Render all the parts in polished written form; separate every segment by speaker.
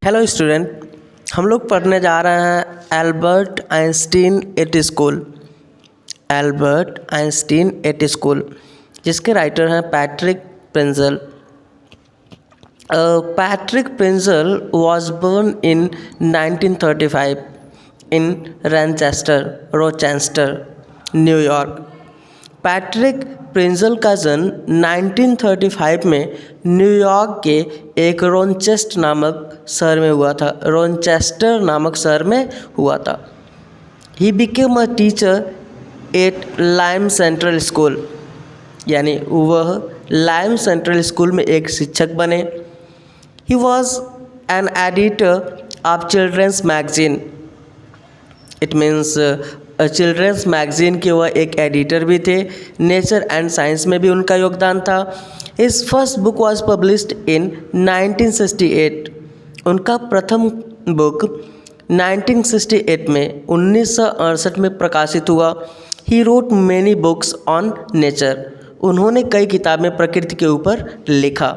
Speaker 1: Hello student, हम लोग पढ़ने जा रहे हैं Albert Einstein at school. Albert Einstein at school जिसके राइटर हैं Patrick Pringle. Patrick Pringle was born in 1935 in Rochester, New York. Patrick Pringle का जन्म 1935 में न्यूयॉर्क के एक रोचेस्टर नामक शहर में हुआ था। रोचेस्टर नामक शहर में हुआ था। He became a teacher at Lime Central School, यानी वह लाइम सेंट्रल स्कूल में एक शिक्षक बने। He was an editor of children's magazine. It means children's magazine के वह एक एडिटर भी थे। नेचर एंड साइंस में भी उनका योगदान था। His first book was published in 1968। उनका प्रथम बुक 1968 में 1968 में प्रकाशित हुआ। He wrote many books on nature. उन्होंने कई किताबें प्रकृति के ऊपर लिखा।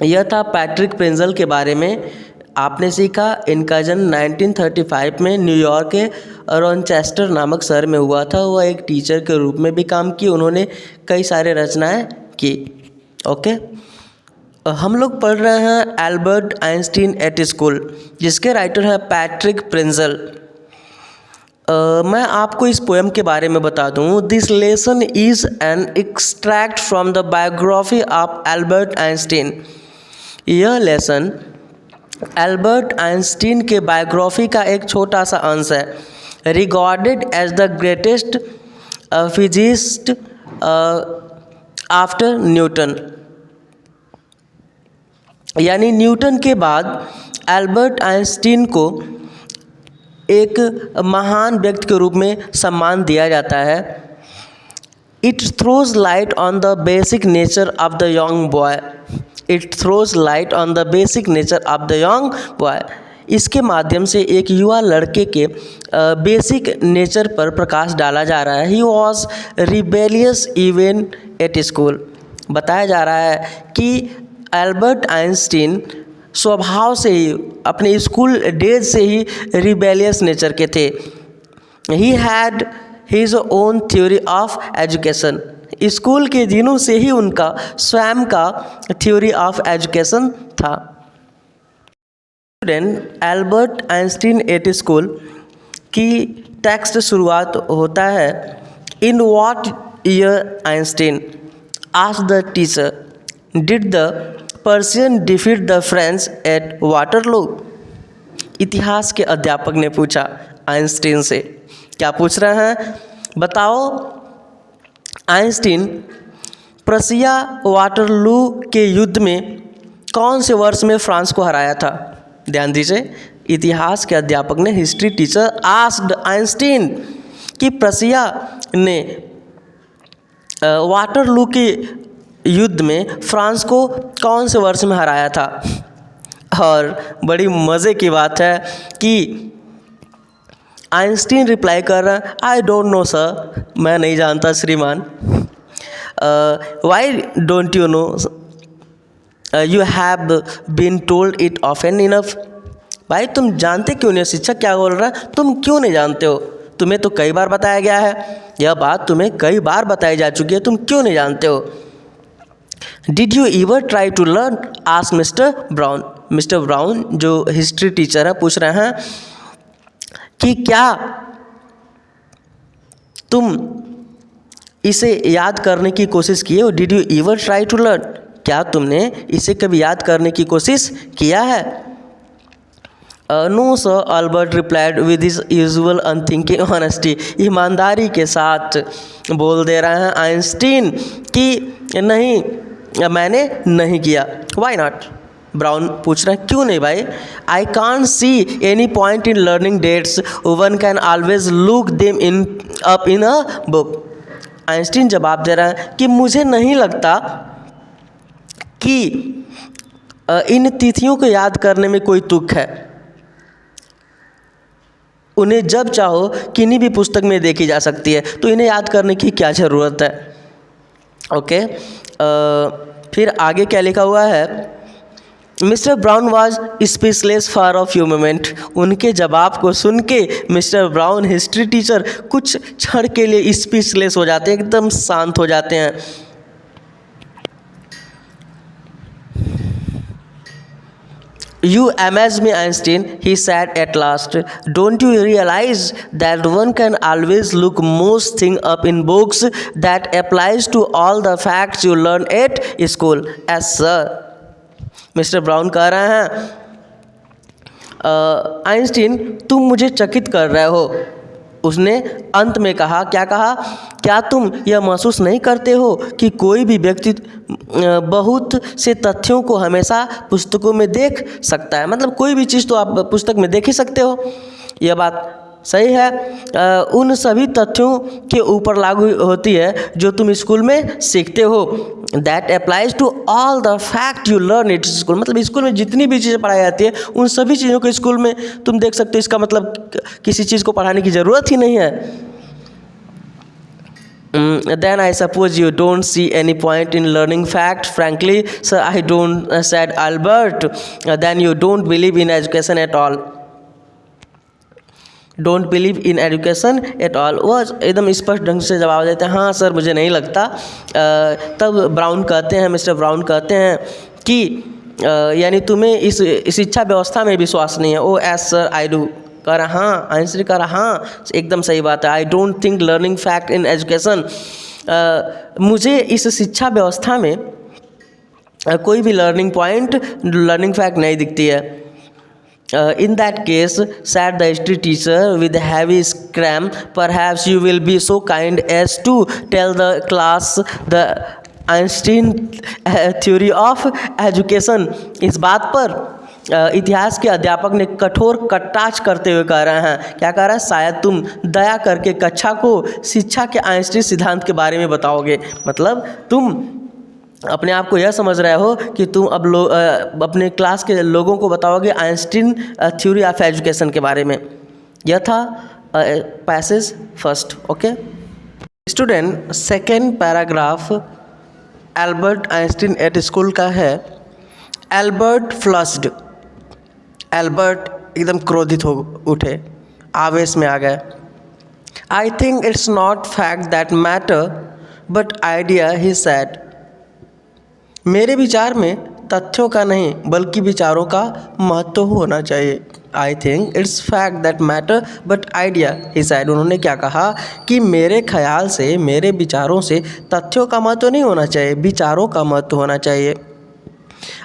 Speaker 1: यह था पैट्रिक प्रेंजल के बारे में। आपने सीखा इनका जन्म 1935 में न्यूयॉर्क के रोचेस्टर नामक शहर में हुआ था। वह एक टीचर के रूप में भी काम किए। उन्होंने कई सारे रचनाएं की। ओके, हम लोग पढ़ रहे हैं एल्बर्ट आइंस्टीन एट स्कूल जिसके राइटर हैं पैट्रिक प्रेंजल। मैं आपको इस पोएम के बारे में बता दूं। This lesson is an extract from the biography of Albert Einstein. यह लेसन एल्बर्ट आइंस्टीन के बायोग्राफी का एक छोटा सा अंश है। Regarded as the greatest physicist after Newton, यानी न्यूटन के बाद एल्बर्ट आइंस्टीन को एक महान व्यक्ति के रूप में सम्मान दिया जाता है। It throws light on the basic nature of the young boy. It throws light on the basic nature of the young boy. इसके माध्यम से एक युवा लड़के के बेसिक नेचर पर प्रकाश डाला जा रहा है। He was rebellious even at school. बताया जा रहा है कि एल्बर्ट आइंस्टीन स्वभाव से ही, अपने स्कूल डेज से ही रिबेलियस नेचर के थे। He had his own theory of education. School के दिनों से ही उनका स्वयं का थ्योरी ऑफ एजुकेशन था। Student, Albert Einstein at school की टेक्स्ट शुरुआत होता है। In what year Einstein asked the teacher did the Persian defeat the French eight Waterloo. इतिहास के अध्यापक ने पूछा आइंस्टीन से। क्या पूछ रहे हैं? बताओ, आइंस्टीन प्रशिया वाटरलू के युद्ध में कौन से वर्ष में फ्रांस को हराया था? ध्यान दीजिए, इतिहास के अध्यापक ने, हिस्ट्री टीचर आस्क्ड आइंस्टीन कि प्रशिया ने वाटरलू के युद्ध में फ्रांस को कौन से वर्ष में हराया था। और बड़ी मज़े की बात है कि आइंस्टीन रिप्लाई कर रहा है, आई डोंट नो सर, मैं नहीं जानता श्रीमान। Why don't you know? You have been told it often enough. भाई तुम जानते क्यों नहीं? शिक्षक क्या बोल रहा है, तुम क्यों नहीं जानते हो? तुम्हें तो कई बार बताया गया है, यह बात तुम्हें कई बार बताई जा चुकी है, तुम क्यों नहीं जानते हो? Did you ever try to learn? Ask Mr Brown. Mr Brown जो हिस्ट्री टीचर है पूछ रहे हैं कि क्या तुम इसे याद करने की कोशिश किए हो? Did you ever try to learn? क्या तुमने इसे कभी याद करने की कोशिश किया है? No sir, Albert replied with his usual unthinking honesty. ईमानदारी के साथ बोल दे रहे हैं आइंस्टीन कि नहीं, मैंने नहीं किया। Why not? ब्राउन पूछ रहे हैं क्यों नहीं भाई? I can't see any point in learning dates, one can always look them in up in a book. Einstein जवाब दे रहे हैं कि मुझे नहीं लगता कि इन तिथियों को याद करने में कोई तुक है। उन्हें जब चाहो किन्हीं भी पुस्तक में देखी जा सकती है, तो इन्हें याद करने की क्या ज़रूरत है? ओके, फिर आगे क्या लिखा हुआ है? Mister brown was speechless for a few moment. उनके जवाब को सुन के मिस्टर ब्राउन हिस्ट्री टीचर कुछ क्षण के लिए स्पीचलेस हो जाते हैं, एकदम शांत हो जाते हैं। You amaze me, Einstein, he said at last. Don't you realize that one can always look most thing up in books that applies to all the facts you learn at school? Yes, sir. Mister brown कह रहे हैं, Einstein तुम मुझे चकित कर रहे हो। उसने अंत में कहा, क्या कहा? क्या तुम यह महसूस नहीं करते हो कि कोई भी व्यक्ति बहुत से तथ्यों को हमेशा पुस्तकों में देख सकता है? मतलब कोई भी चीज़ तो आप पुस्तक में देख ही सकते हो। यह बात सही है, उन सभी तथ्यों के ऊपर लागू होती है जो तुम स्कूल में सीखते हो। That applies to all the fact you learn it school. मतलब स्कूल में जितनी भी चीज़ें पढ़ाई जाती है उन सभी चीज़ों को स्कूल में तुम देख सकते हो। इसका मतलब किसी चीज़ को पढ़ाने की ज़रूरत ही नहीं है। Then I suppose you don't see any point in learning fact. Frankly, sir, I don't, said Albert. Then you don't believe in education at all. Don't believe in education at all. वह एकदम स्पष्ट ढंग से जवाब देते हैं, हाँ sir मुझे नहीं लगता। तब ब्राउन कहते हैं, मिस्टर ब्राउन कहते हैं कि यानी तुम्हें इस शिक्षा व्यवस्था में विश्वास नहीं है। Oh yes sir I do. कह रहा हाँ, आइंस्टीन कह रहा हाँ एकदम सही बात है। I don't think learning fact in education. मुझे इस शिक्षा व्यवस्था में कोई भी लर्निंग पॉइंट, लर्निंग फैक्ट नहीं दिखती है। In that case, said the history teacher with a heavy scram, perhaps you will be so kind as to tell the class the Einstein theory of education. इस बात पर इतिहास के अध्यापक ने कठोर कटाक्ष करते हुए कह रहे हैं, क्या कह रहा है? शायद तुम दया करके कक्षा को शिक्षा के आइंस्टीन सिद्धांत के बारे में बताओगे। मतलब तुम अपने आप को यह समझ रहे हो कि तुम अब अपने क्लास के लोगों को बताओगे आइंस्टीन थ्योरी ऑफ एजुकेशन के बारे में। यह था passage first. Okay student, second paragraph Albert Einstein at school का है। Albert flushed. एल्बर्ट एकदम क्रोधित हो उठे, आवेश में आ गए। I think it's not fact that matter but idea, he said. मेरे विचार में तथ्यों का नहीं बल्कि विचारों का महत्व होना चाहिए। I think it's fact that matter but idea, he said. उन्होंने क्या कहा कि मेरे ख्याल से, मेरे विचारों से तथ्यों का महत्व नहीं होना चाहिए, विचारों का महत्व होना चाहिए।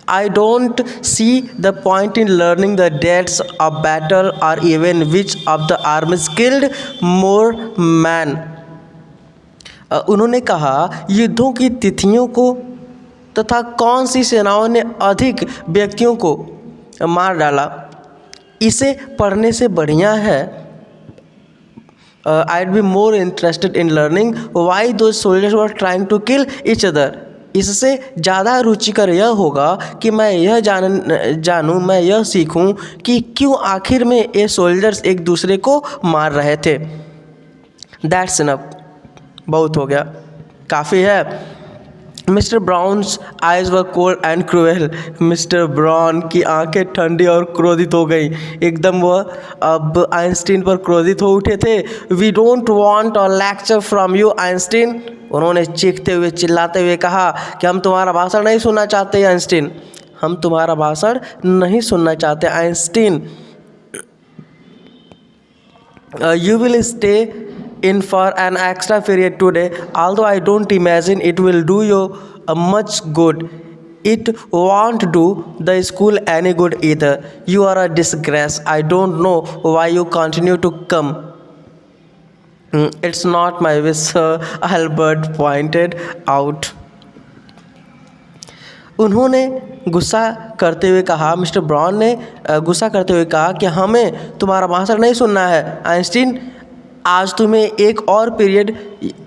Speaker 1: I don't see the point in learning the dates of battle और even which of the army skilled more man. उन्होंने कहा युद्धों की तिथियों को तथा कौन सी सेनाओं ने अधिक व्यक्तियों को मार डाला, इसे पढ़ने से बढ़िया है I'd be more interested in learning why those soldiers were trying to kill each other. इससे ज़्यादा रुचिकर यह होगा कि मैं यह जानूँ, मैं यह सीखूं कि क्यों आखिर में ये सोल्जर्स एक दूसरे को मार रहे थे। That's enough. बहुत हो गया, काफ़ी है। Mr Brown's eyes were cold and cruel. Mr Brown की आंखें ठंडी और क्रोधित हो गई। एकदम वह अब आइंस्टीन पर क्रोधित हो उठे थे। We don't want a lecture from you Einstein. उन्होंने चीखते हुए, चिल्लाते हुए कहा कि हम तुम्हारा भाषण नहीं सुनना चाहते आइंस्टीन, हम तुम्हारा भाषण नहीं सुनना चाहते Einstein. You will stay in for an extra period today, although I don't imagine it will do you much good. It won't do the school any good either. You are a disgrace. I don't know why you continue to come. It's not my wish, sir, Albert pointed out. उन्होंने गुस्सा करते हुए कहा, mister brown ने गुस्सा करते हुए कहा कि हमें तुम्हारा भाषण नहीं सुनना है आइंस्टीन। आज तुम्हें एक और पीरियड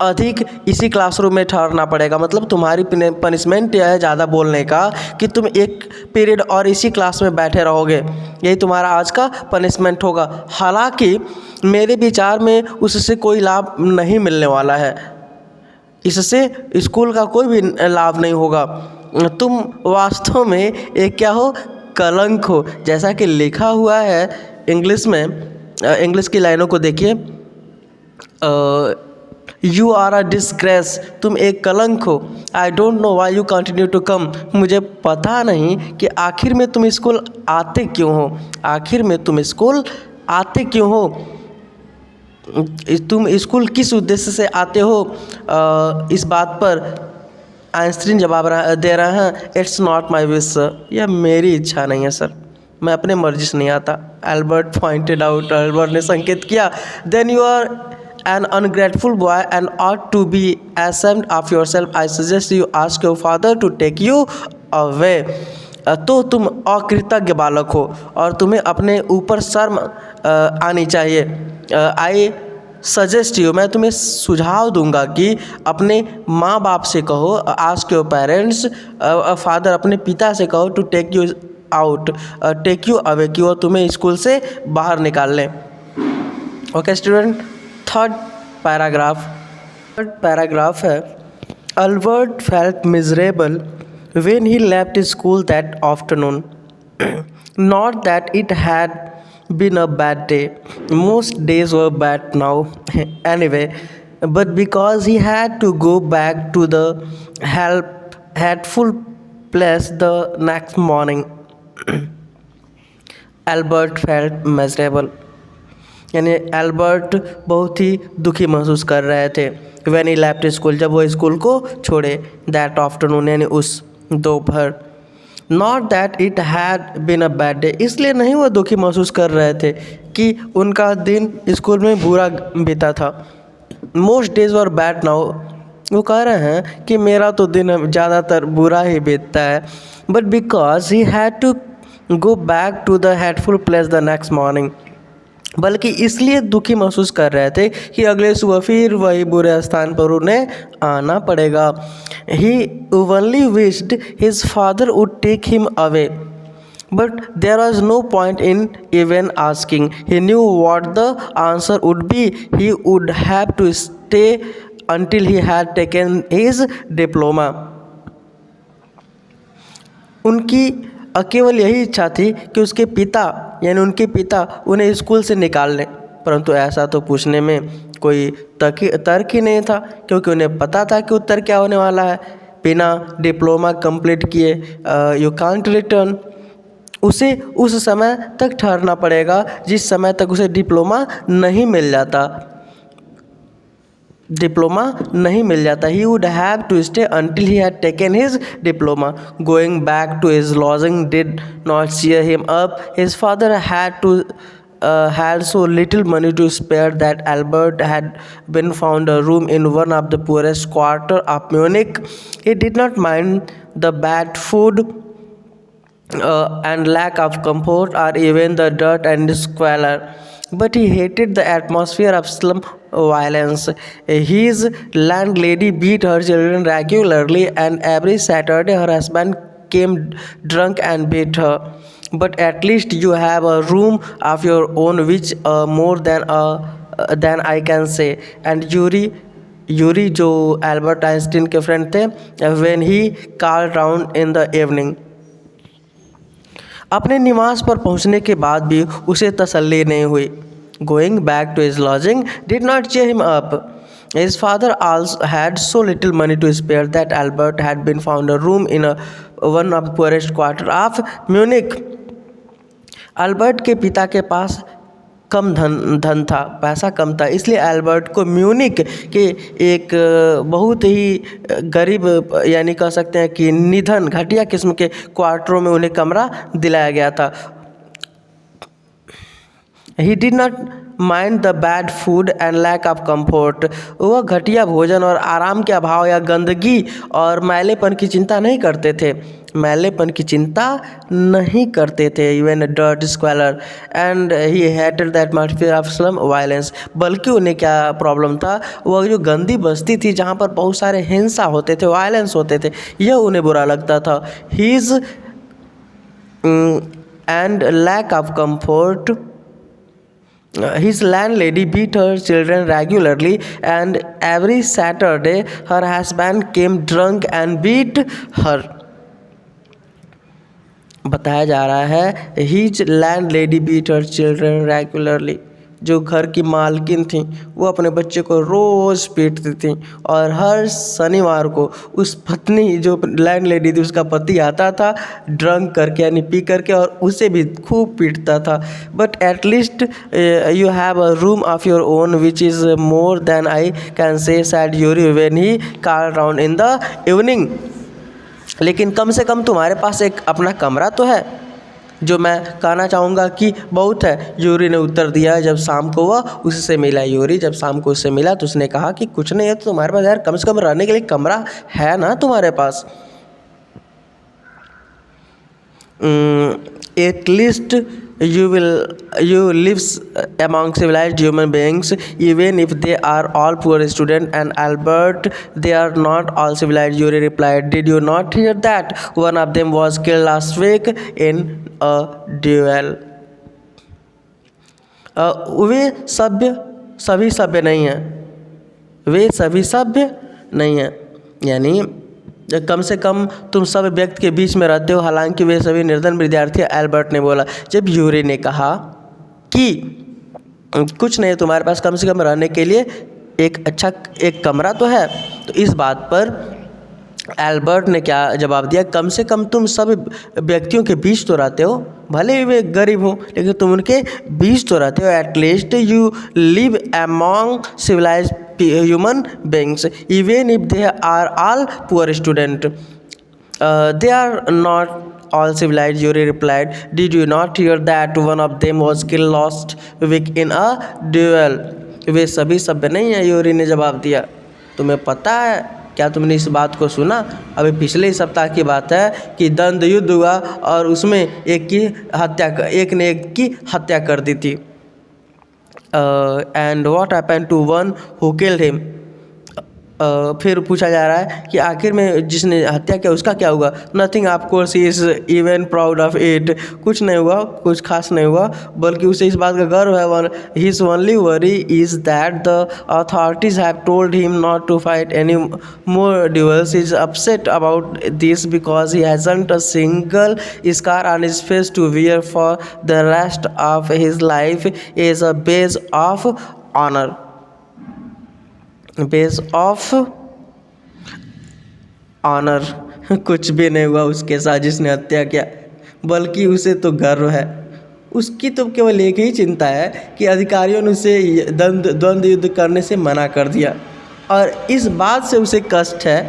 Speaker 1: अधिक इसी क्लासरूम में ठहरना पड़ेगा। मतलब तुम्हारी पनिशमेंट यह है ज़्यादा बोलने का कि तुम एक पीरियड और इसी क्लास में बैठे रहोगे, यही तुम्हारा आज का पनिशमेंट होगा। हालांकि मेरे विचार में उससे कोई लाभ नहीं मिलने वाला है, इससे स्कूल का कोई भी लाभ नहीं होगा। तुम वास्तव में एक क्या हो, कलंक हो। जैसा कि लिखा हुआ है इंग्लिश में, इंग्लिश की लाइनों को देखिए, यू आर अ डिस्ग्रेस, तुम एक कलंक हो। I don't know why you continue to come, मुझे पता नहीं कि आखिर में तुम स्कूल आते क्यों हो, आखिर में तुम स्कूल आते क्यों हो, तुम स्कूल किस उद्देश्य से आते हो। इस बात पर आइंस्टीन जवाब दे रहे हैं, it's not my wish sir, यह मेरी इच्छा नहीं है सर, मैं अपने मर्जी से नहीं आता। एल्बर्ट पॉइंटेड आउट, एल्बर्ट ने संकेत किया, then you are an ungrateful boy and ought to be ashamed of yourself. I suggest you ask your father to take you away. तो तुम अकृतज्ञ बालक हो और तुम्हें अपने ऊपर शर्म आनी चाहिए। आई सजेस्ट यू, मैं तुम्हें सुझाव दूंगा कि अपने माँ बाप से कहो, आस्क योर पेरेंट्स, फादर अपने पिता से कहो, to take you out, take you away, कि वो तुम्हें स्कूल से बाहर निकाल लें। ओके स्टूडेंट, थर्ड पैराग्राफ है, Albert felt miserable when he left school that afternoon. Not that it had been a bad day, most days were bad now anyway, but because he had to go back to the hateful place the next morning. Albert felt miserable, यानी Albert बहुत ही दुखी महसूस कर रहे थे। When he left school, जब वो school को छोड़े, that afternoon, यानी उस दोपहर। Not that it had been a bad day, इसलिए नहीं वो दुखी महसूस कर रहे थे कि उनका दिन स्कूल में बुरा बीता था। Most days were bad now, वो कह रहे हैं कि मेरा तो दिन ज़्यादातर बुरा ही बीतता है। But because he had to go back to the hateful place the next morning, बल्कि इसलिए दुखी महसूस कर रहे थे कि अगले सुबह फिर वही बुरे स्थान पर उन्हें आना पड़ेगा। He only wished his father would take him away, but there was no point in even asking. He knew what the answer would be. He would have to stay until he had taken his diploma. उनकी केवल यही इच्छा थी कि उसके पिता, यानी उनके पिता उन्हें स्कूल से निकाल लें, परंतु ऐसा तो पूछने में कोई तर्क ही नहीं था, क्योंकि उन्हें पता था कि उत्तर क्या होने वाला है। बिना डिप्लोमा कंप्लीट किए यू कांट रिटर्न, उसे उस समय तक ठहरना पड़ेगा जिस समय तक उसे डिप्लोमा नहीं मिल जाता। He would have to stay until he had taken his diploma. Going back to his lodging did not cheer him up. His father had so little money to spare that Albert had been found a room in one of the poorest quarters of Munich. He did not mind the bad food and lack of comfort, or even the dirt and squalor, but he hated the atmosphere of slum violence. His landlady beat her children regularly, and every Saturday her husband came drunk and beat her. But at least you have a room of your own, which more than I can say. And Yuri जो Albert Einstein के friend थे, when he called round in the evening, अपने निवास पर पहुंचने के बाद भी उसे तसल्ली नहीं हुई। Going back to his lodging did not cheer him up. His father also had so little money to spare that Albert had been found a room in one of the poorest quarters of Munich. Albert के पिता के पास कम धन था, पैसा कम था, इसलिए Albert को Munich के एक बहुत ही गरीब, यानी कह सकते हैं कि निधन, घटिया किस्म के क्वार्टरों में उन्हें कमरा दिलाया गया था। He did not mind the bad food and lack of comfort. वह घटिया भोजन और आराम के अभाव या गंदगी और मैलेपन की चिंता नहीं करते थे, even dirt, squalor, and he hated the atmosphere of slum violence. बल्कि उन्हें क्या प्रॉब्लम था, वह जो गंदी बस्ती थी जहाँ पर बहुत सारे हिंसा होते थे, वायलेंस होते थे, यह उन्हें बुरा लगता था। His and lack of comfort. His landlady beat her children regularly, and every Saturday her husband came drunk and beat her. बताया जा रहा है his landlady beat her children regularly. जो घर की मालकिन थी वो अपने बच्चे को रोज़ पीटती थी और हर शनिवार को उस पत्नी जो लैंड लेडी थी उसका पति आता था ड्रंक करके यानी पी करके और उसे भी खूब पीटता था। But at least you have a room of your own which is more than I can say said Yuri when he call around in the evening. लेकिन कम से कम तुम्हारे पास एक अपना कमरा तो है, जो मैं कहना चाहूँगा कि बहुत है। यूरी ने उत्तर दिया जब शाम को वह उससे मिला। यूरी जब शाम को उससे मिला तो उसने कहा कि कुछ नहीं है तो तुम्हारे पास यार कम से कम रहने के लिए कमरा है ना तुम्हारे पास। At least you lives among civilized human beings even if they are all poor students. And Albert, they are not all civilized, Yuri replied. Did you not hear that one of them was killed last week in a duel? वे सभी सभ्य नहीं हैं, वे सभी सभ्य नहीं हैं, यानी कम से कम तुम सब व्यक्ति के बीच में रहते हो, हालांकि वे सभी निर्धन विद्यार्थी। एल्बर्ट ने बोला। जब यूरी ने कहा कि कुछ नहीं तुम्हारे पास कम से कम रहने के लिए एक कमरा तो है, तो इस बात पर एल्बर्ट ने क्या जवाब दिया, कम से कम तुम सब व्यक्तियों के बीच तो रहते हो, भले ही वे गरीब हो लेकिन तुम उनके बीच तो रहते हो। At least you live among civilised human beings even if they are all poor student. They are not all civilized, Yuri replied. Did you not hear that one of them was killed last week in a duel? वे सभी सभ्य नहीं है, Yuri ने जवाब दिया। तुम्हें पता है क्या, तुमने इस बात को सुना? अभी पिछले सप्ताह की बात है कि द्वंद्व युद्ध हुआ और उसमें एक ने एक की हत्या कर दी थी। And what happened to one who killed him? फिर पूछा जा रहा है कि आखिर में जिसने हत्या किया उसका क्या हुआ? Nothing of course he is even proud of it. कुछ नहीं हुआ, कुछ खास नहीं हुआ, बल्कि उसे इस बात का गर्व है। His only worry is that the authorities have told him not to fight any more duels. Is upset about this because he hasn't a single scar on his face to wear for the rest of his life is a badge of honour. Badge of honour. कुछ भी नहीं हुआ उसके साथ जिसने हत्या किया, बल्कि उसे तो गर्व है। उसकी तो केवल एक ही चिंता है कि अधिकारियों ने उसे द्वंद्व युद्ध करने से मना कर दिया, और इस बात से उसे कष्ट है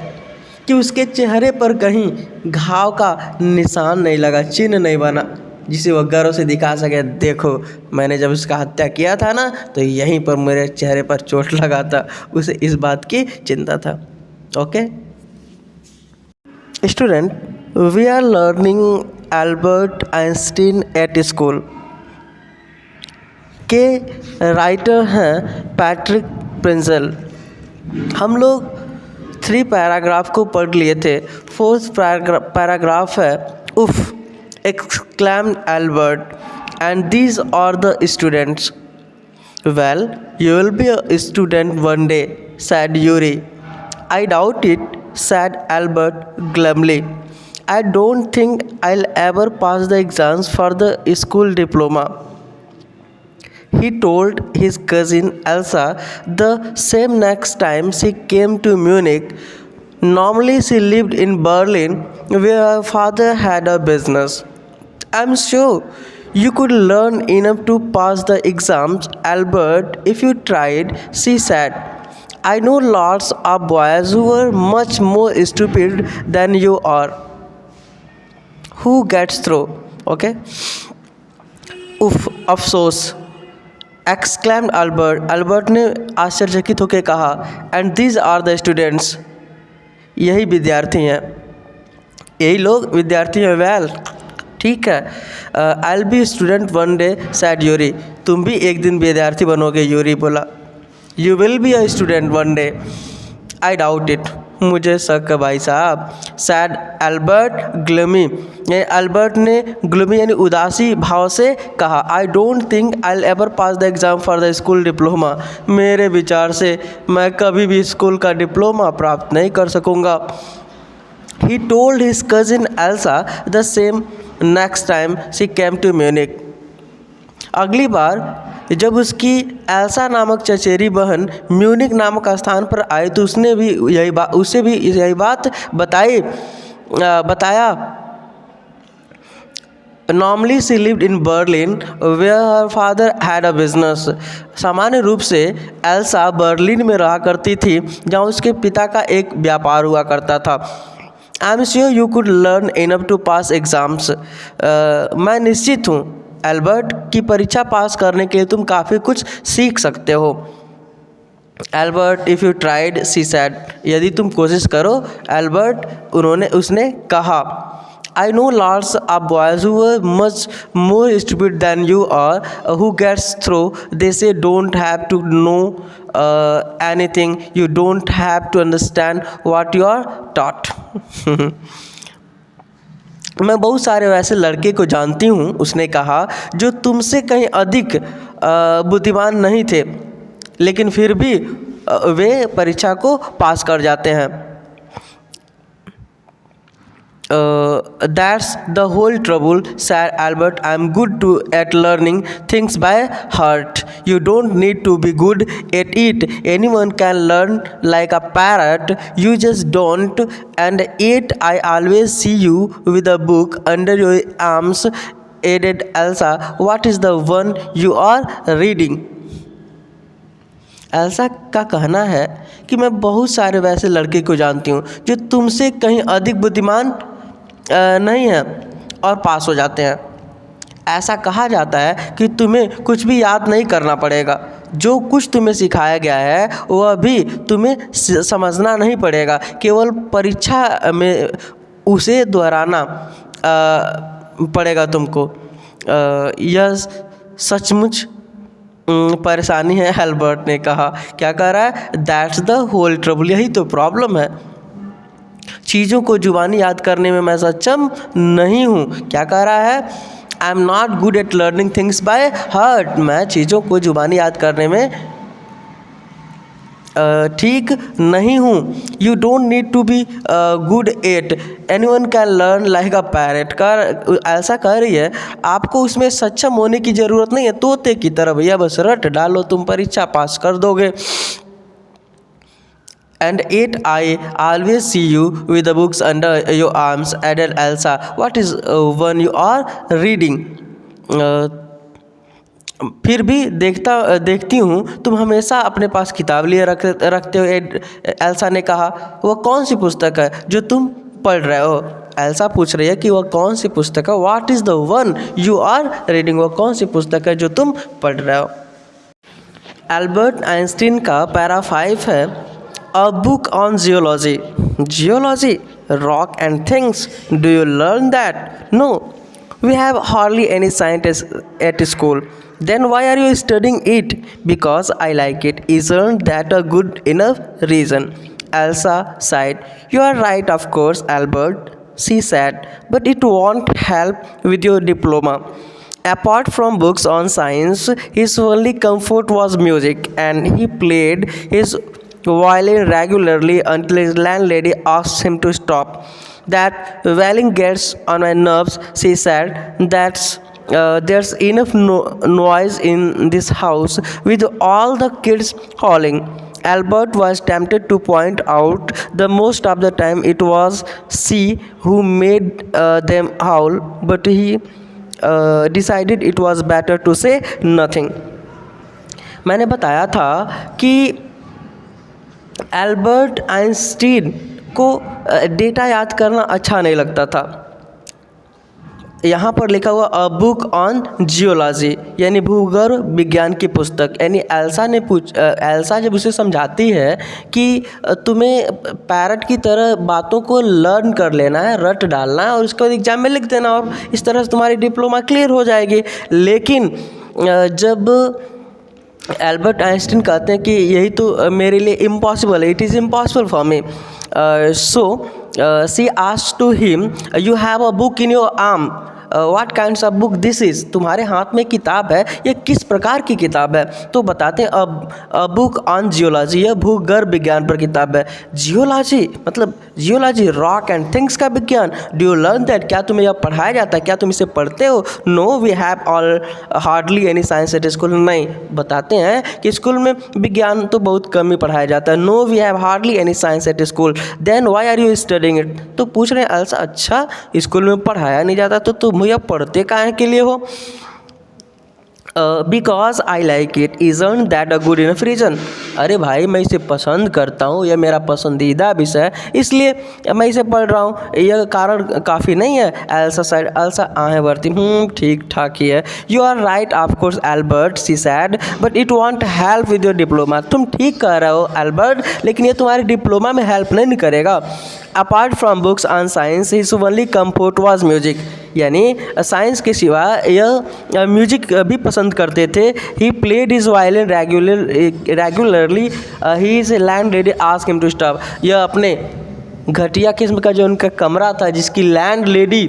Speaker 1: कि उसके चेहरे पर कहीं घाव का निशान नहीं लगा, चिन्ह नहीं बना, जिसे वह गर्व से दिखा सके, देखो मैंने जब उसका हत्या किया था ना तो यहीं पर मेरे चेहरे पर चोट लगा था। उसे इस बात की चिंता था। Okay student, we are learning Albert Einstein at school के राइटर हैं पैट्रिक प्रिंजल। हम लोग 3 पैराग्राफ को पढ़ लिए थे। 4th पैराग्राफ है उफ, exclaimed Albert, and these are the students. Well, you will be a student one day, said Yuri. I doubt it, said Albert glumly. I don't think I'll ever pass the exams for the school diploma. He told his cousin Elsa the same next time she came to Munich. Normally she lived in Berlin where her father had a business. I'm sure you could learn enough to pass the exams, Albert, if you tried, she said. I know lots of boys who are much more stupid than you are. Who gets through? Okay? Uff, अफसोस, exclaimed Albert. Albert ने आश्चर्यचकित होकर कहा, and these are the students. यही विद्यार्थी हैं, यही लोग विद्यार्थी हैं। वेल, ठीक है। I will be student one day, sad Yuri. तुम भी एक दिन विद्यार्थी बनोगे, यूरी बोला। You will be a student one day, I doubt it. मुझे शक है भाई साहब, सैड एल्बर्ट ग्लूमी। एल्बर्ट ने ग्लूमी यानी उदासी भाव से कहा, I don't think I will ever pass the exam for the school diploma. मेरे विचार से मैं कभी भी स्कूल का डिप्लोमा प्राप्त नहीं कर सकूँगा। He told his cousin Elsa the same next time she came to Munich. अगली बार जब उसकी एल्सा नामक चचेरी बहन म्यूनिक नामक स्थान पर आई तो उसे भी यही बात बताया। Normally she lived in Berlin where her father had a business। सामान्य रूप से एल्सा बर्लिन में रहा करती थी जहाँ उसके पिता का एक व्यापार हुआ करता था। I am sure you could learn enough to pass exams. मैं निश्चित हूँ एल्बर्ट की परीक्षा पास करने के लिए तुम काफ़ी कुछ सीख सकते हो। Albert if you tried she said. यदि तुम कोशिश करो एल्बर्ट उसने कहा। I know lots of boys who are much more stupid than you are, who gets through. They say don't have to know anything. You don't have to understand what you are taught। मैं बहुत सारे वैसे लड़के को जानती हूँ, उसने कहा, जो तुमसे कहीं अधिक बुद्धिमान नहीं थे, लेकिन फिर भी वे परीक्षा को पास कर जाते हैं। That's the whole trouble, said Albert. I'm good at learning things by heart. You don't need to be good at it. Anyone can learn like a parrot. You just don't. And yet I always see you with a book under your arms, added Elsa. What is the one you are reading? Elsa का कहना है कि मैं बहुत सारे वैसे लड़के को जानती हूँ जो तुमसे कहीं अधिक बुद्धिमान नहीं है और पास हो जाते हैं। ऐसा कहा जाता है कि तुम्हें कुछ भी याद नहीं करना पड़ेगा। जो कुछ तुम्हें सिखाया गया है वह भी तुम्हें समझना नहीं पड़ेगा, केवल परीक्षा में उसे दोहराना पड़ेगा तुमको। यह सचमुच परेशानी है, एल्बर्ट ने कहा। क्या कह रहा है? That's the whole trouble. यही तो प्रॉब्लम है। चीज़ों को जुबानी याद करने में मैं सक्षम नहीं हूँ। क्या कह रहा है? I am not good at learning things by heart. मैं चीज़ों को जुबानी याद करने में ठीक नहीं हूँ। You don't need to be good at, anyone can learn like a parrot. ऐसा कह रही है आपको उसमें सक्षम होने की ज़रूरत नहीं है, तोते की तरह भैया बस रट डालो, तुम परीक्षा पास कर दोगे। And yet I always see you with the books under your arms, added Elsa. What is one you are reading? फिर भी देखती हूँ तुम हमेशा अपने पास किताब लिए रखते हो, एल्सा ने कहा। वह कौन सी पुस्तक है जो तुम पढ़ रहे हो? एल्सा पूछ रही है कि वह कौन सी पुस्तक है। What is the one you are reading? वह कौन सी पुस्तक है जो तुम पढ़ रहे हो? एल्बर्ट आइंस्टीन का पैरा 5 है। A book on geology. Geology? Rock and things. Do you learn that? No. We have hardly any scientists at school. Then why are you studying it? Because I like it. Isn't that a good enough reason? Elsa sighed. You are right, of course, Albert, she said. But it won't help with your diploma. Apart from books on science, his only comfort was music, and he played his violin regularly until his landlady asked him to stop. That wailing gets on my nerves, she said. There's enough noise in this house with all the kids howling. Albert was tempted to point out that most of the time it was she who made them howl, but he decided it was better to say nothing. मैंने बताया था कि Albert Einstein को data याद करना अच्छा नहीं लगता था। यहाँ पर लिखा हुआ अ बुक ऑन जियोलॉजी, यानी भूगर्भ विज्ञान की पुस्तक। यानी एल्सा जब उसे समझाती है कि तुम्हें पैरट की तरह बातों को लर्न कर लेना है, रट डालना है और उसके बाद एग्जाम में लिख देना और इस तरह से तुम्हारी डिप्लोमा क्लियर हो जाएगी। लेकिन जब एल्बर्ट आइंस्टीन कहते हैं कि यही तो मेरे लिए इम्पॉसिबल है, it is impossible for me, so she asked to him, you have a book in your arm, what kinds of book this is, तुम्हारे हाथ में किताब है, ये किस प्रकार की किताब है? तो बताते हैं अ बुक ऑन जियोलॉजी, यह भूगर्भ विज्ञान पर किताब है। जियोलॉजी मतलब जियोलॉजी रॉक एंड थिंग्स का विज्ञान। डू यू लर्न दैट, क्या तुम्हें यह पढ़ाया जाता है, क्या तुम इसे पढ़ते हो? No we have all hardly any science at school, नहीं, बताते हैं कि स्कूल में विज्ञान तो बहुत कम ही पढ़ाया जाता है। No we have hardly any science at school, then why are you studying it, तो पूछ रहे हैं अच्छा स्कूल में पढ़ाया नहीं जाता तो तुम यह पढ़ते काहे के लिए हो? Because I like it, isn't that a good enough reason, अरे भाई मैं इसे पसंद करता हूँ, यह मेरा पसंदीदा विषय है इसलिए मैं इसे पढ़ रहा हूँ, यह कारण काफ़ी नहीं है? एल्सा साइड, एल्सा आहें भरती, ठीक ठाक ही है। You are right of course Albert, she said, but it won't help with your diploma, तुम ठीक कह रहे हो एल्बर्ट, लेकिन ये तुम्हारी डिप्लोमा में हेल्प नहीं करेगा। Apart from books on science his only comfort was music, यानी साइंस के सिवा यह म्यूजिक भी पसंद करते थे। He played his violin regularly, he is landlady ask him to stop, यह अपने घटिया किस्म का जो उनका कमरा था जिसकी लैंड लेडी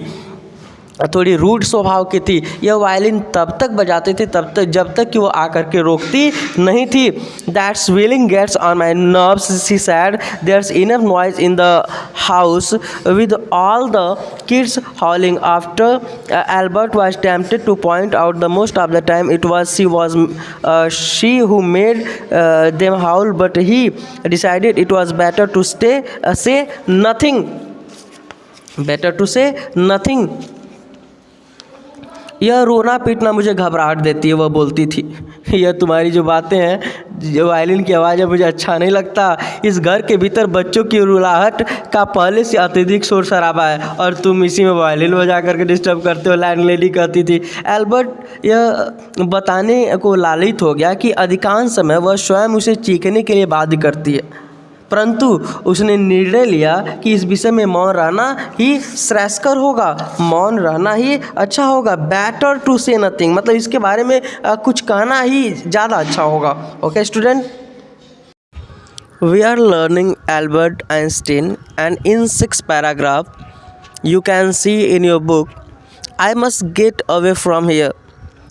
Speaker 1: थोड़ी रूड स्वभाव की थी, यह वायलिन तब तक बजाते थे तब तक जब तक कि वो आकर के रोकती नहीं थी। That's wailing gets on my nerves, she said, there's enough noise in the house with all the kids howling. After Albert was tempted to point out the most of the time it was she who made them howl, but he decided it was better to say nothing, better to say nothing. यह रोना पीटना मुझे घबराहट देती है, वह बोलती थी, यह तुम्हारी जो बातें हैं, जो वायलिन की आवाज़ है, मुझे अच्छा नहीं लगता। इस घर के भीतर बच्चों की रुलाहट का पहले से अत्यधिक शोर शराबा है और तुम इसी में वायलिन बजा करके डिस्टर्ब करते हो, लैंडलेडी कहती थी। एल्बर्ट यह बताने को लालित हो गया कि अधिकांश समय वह स्वयं उसे चीखने के लिए बाध्य करती है, परंतु उसने निर्णय लिया कि इस विषय में मौन रहना ही श्रेयस्कर होगा, मौन रहना ही अच्छा होगा। बेटर टू से नथिंग, मतलब इसके बारे में कुछ कहना ही ज़्यादा अच्छा होगा। Okay student, we are learning Albert Einstein and in 6 paragraph you can see in your book, I must get away from here,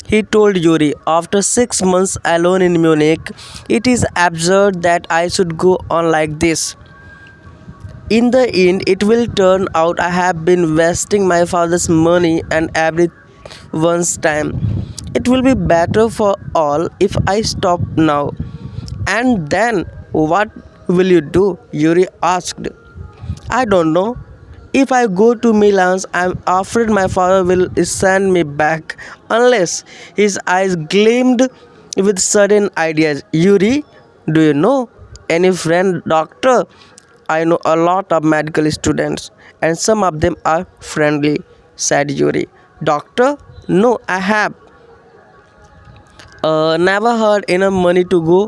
Speaker 1: he told Yuri after 6 months alone in Munich. It is absurd that I should go on like this. In the end, it will turn out I have been wasting my father's money and everyone's time. It will be better for all if I stop now. And then, what will you do? Yuri asked. I don't know. If I go to Milan, I'm afraid my father will send me back, unless his eyes gleamed with sudden ideas. Yuri, do you know any friend doctor? I know a lot of medical students, and some of them are friendly, said Yuri. Doctor? No, I have never heard enough money to go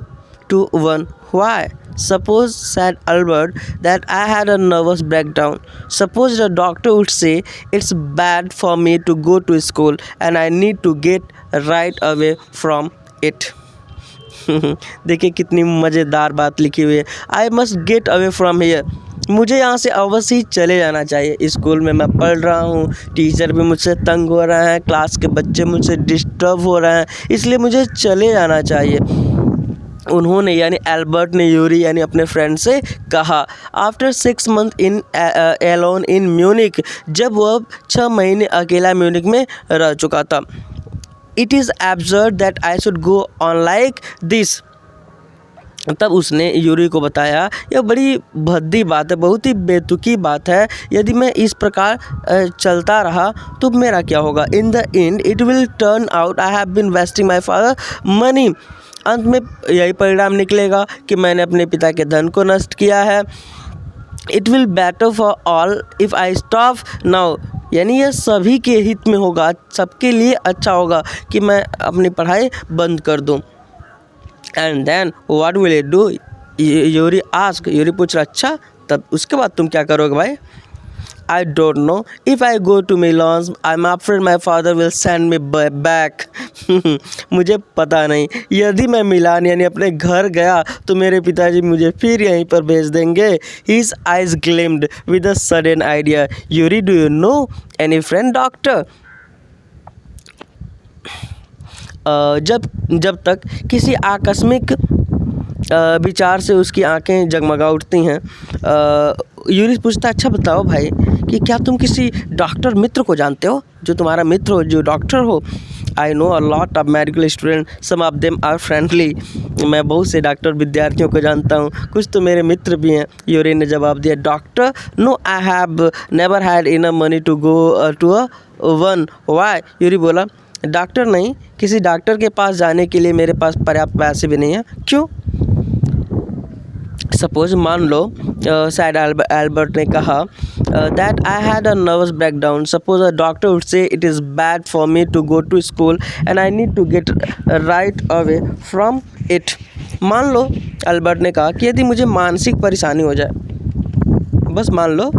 Speaker 1: to one. Why? Suppose, said Albert, that I had a nervous breakdown. Suppose the doctor would say it's bad for me to go to school and I need to get right away from it. देखिए कितनी मज़ेदार बात लिखी हुई है। आई must get away from here, मुझे यहाँ से अवश्य ही चले जाना चाहिए। स्कूल में मैं पढ़ रहा हूँ, टीचर भी मुझसे तंग हो रहे हैं, क्लास के बच्चे मुझसे डिस्टर्ब हो रहे हैं, इसलिए मुझे चले जाना चाहिए। उन्होंने यानी एल्बर्ट ने यूरी यानी अपने फ्रेंड से कहा। After 6 month in alone in Munich, जब वह 6 महीने अकेला म्यूनिक में रह चुका था। It is absurd that I should go on like this, तब उसने यूरी को बताया यह बड़ी भद्दी बात है, बहुत ही बेतुकी बात है, यदि मैं इस प्रकार चलता रहा तो मेरा क्या होगा। In the end it will turn out I have been wasting my father money, अंत में यही परिणाम निकलेगा कि मैंने अपने पिता के धन को नष्ट किया है। It will better for all if I stop now, यानी यह सभी के हित में होगा, सबके लिए अच्छा होगा कि मैं अपनी पढ़ाई बंद कर दूं। And then what will you do, Yuri ask, Yuri पूछ रहा अच्छा तब उसके बाद तुम क्या करोगे भाई। I don't know. If I go to Milan, I'm afraid my father will send me back. मुझे पता नहीं, यदि मैं मिलान यानी अपने घर गया तो मेरे पिताजी मुझे फिर यहीं पर भेज देंगे। His eyes gleamed with a sudden idea. Yuri, do you know any friend doctor? जब जब तक किसी आकस्मिक विचार से उसकी आंखें जगमगा उठती हैं। यूरी पूछता, अच्छा बताओ भाई कि क्या तुम किसी डॉक्टर मित्र को जानते हो, जो तुम्हारा मित्र हो, जो डॉक्टर हो? I know a lot of medical student, some of them are friendly. मैं बहुत से डॉक्टर विद्यार्थियों को जानता हूँ, कुछ तो मेरे मित्र भी हैं। यूरी ने जवाब दिया, doctor? No, I have never had enough money to go to a one. Why? Yuri बोला, डॉक्टर नहीं, किसी डॉक्टर के पास जाने के लिए मेरे पास पर्याप्त पैसे भी नहीं हैं। क्यों? सपोज, मान लो, सैड एल्बर्ट ने कहा, that I had a nervous breakdown. Suppose a doctor would say it is bad for me to go to school and I need to get right away from it. मान लो, Albert ने कहा कि यदि मुझे मानसिक परेशानी हो जाए, बस मान लो,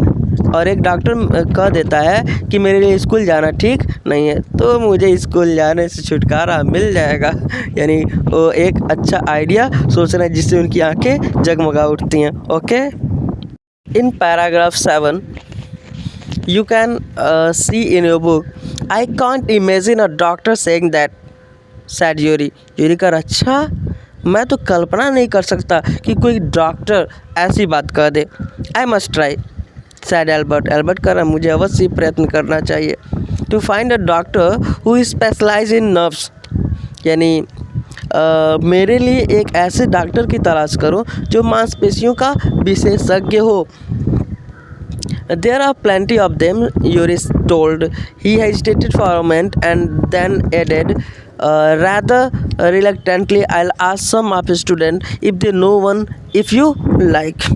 Speaker 1: और एक डॉक्टर कह देता है कि मेरे लिए स्कूल जाना ठीक नहीं है, तो मुझे स्कूल जाने से छुटकारा मिल जाएगा। यानी वो एक अच्छा आइडिया सोच रहे हैं जिससे उनकी आंखें जगमगा उठती हैं। Okay, in paragraph 7 you can see in your book, I can't imagine a doctor saying that, sad Yuri. Yuri कर, अच्छा, मैं तो कल्पना नहीं कर सकता कि कोई डॉक्टर ऐसी बात कह दे। I must try, said Albert. Albert कर, मुझे अवश्य प्रयत्न करना चाहिए। To find a doctor who specialise in nerves, यानी मेरे लिए एक ऐसे डॉक्टर की तलाश करो जो मांसपेशियों का विशेषज्ञ हो। There are plenty of them, Yuris told. He hesitated for a moment and then added, rather reluctantly, I'll ask some of the students if they know one, if you like.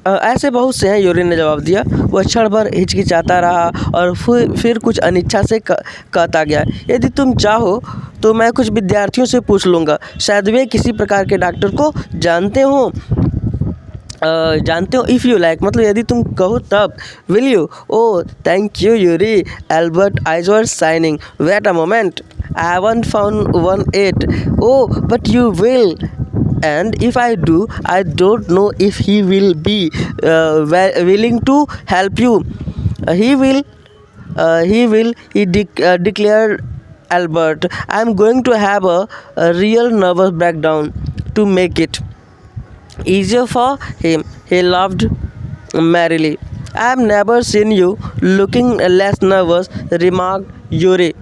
Speaker 1: ऐसे बहुत से हैं, यूरी ने जवाब दिया। वह क्षण भर हिचकिचाता रहा और फिर कुछ अनिच्छा से कहता गया, यदि तुम चाहो तो मैं कुछ विद्यार्थियों से पूछ लूँगा, शायद वे किसी प्रकार के डॉक्टर को जानते हो। इफ़ यू लाइक, मतलब यदि तुम कहो तब। Will you? Oh thank you Yuri, Albert eyes were shining. Wait a moment, I haven't found one at. Oh but you will, and if I do, I don't know if he will be willing to help you. He will, declared Albert. I'm going to have a real nervous breakdown to make it easier for him. He laughed merrily. I've never seen you looking less nervous, remarked Yuri.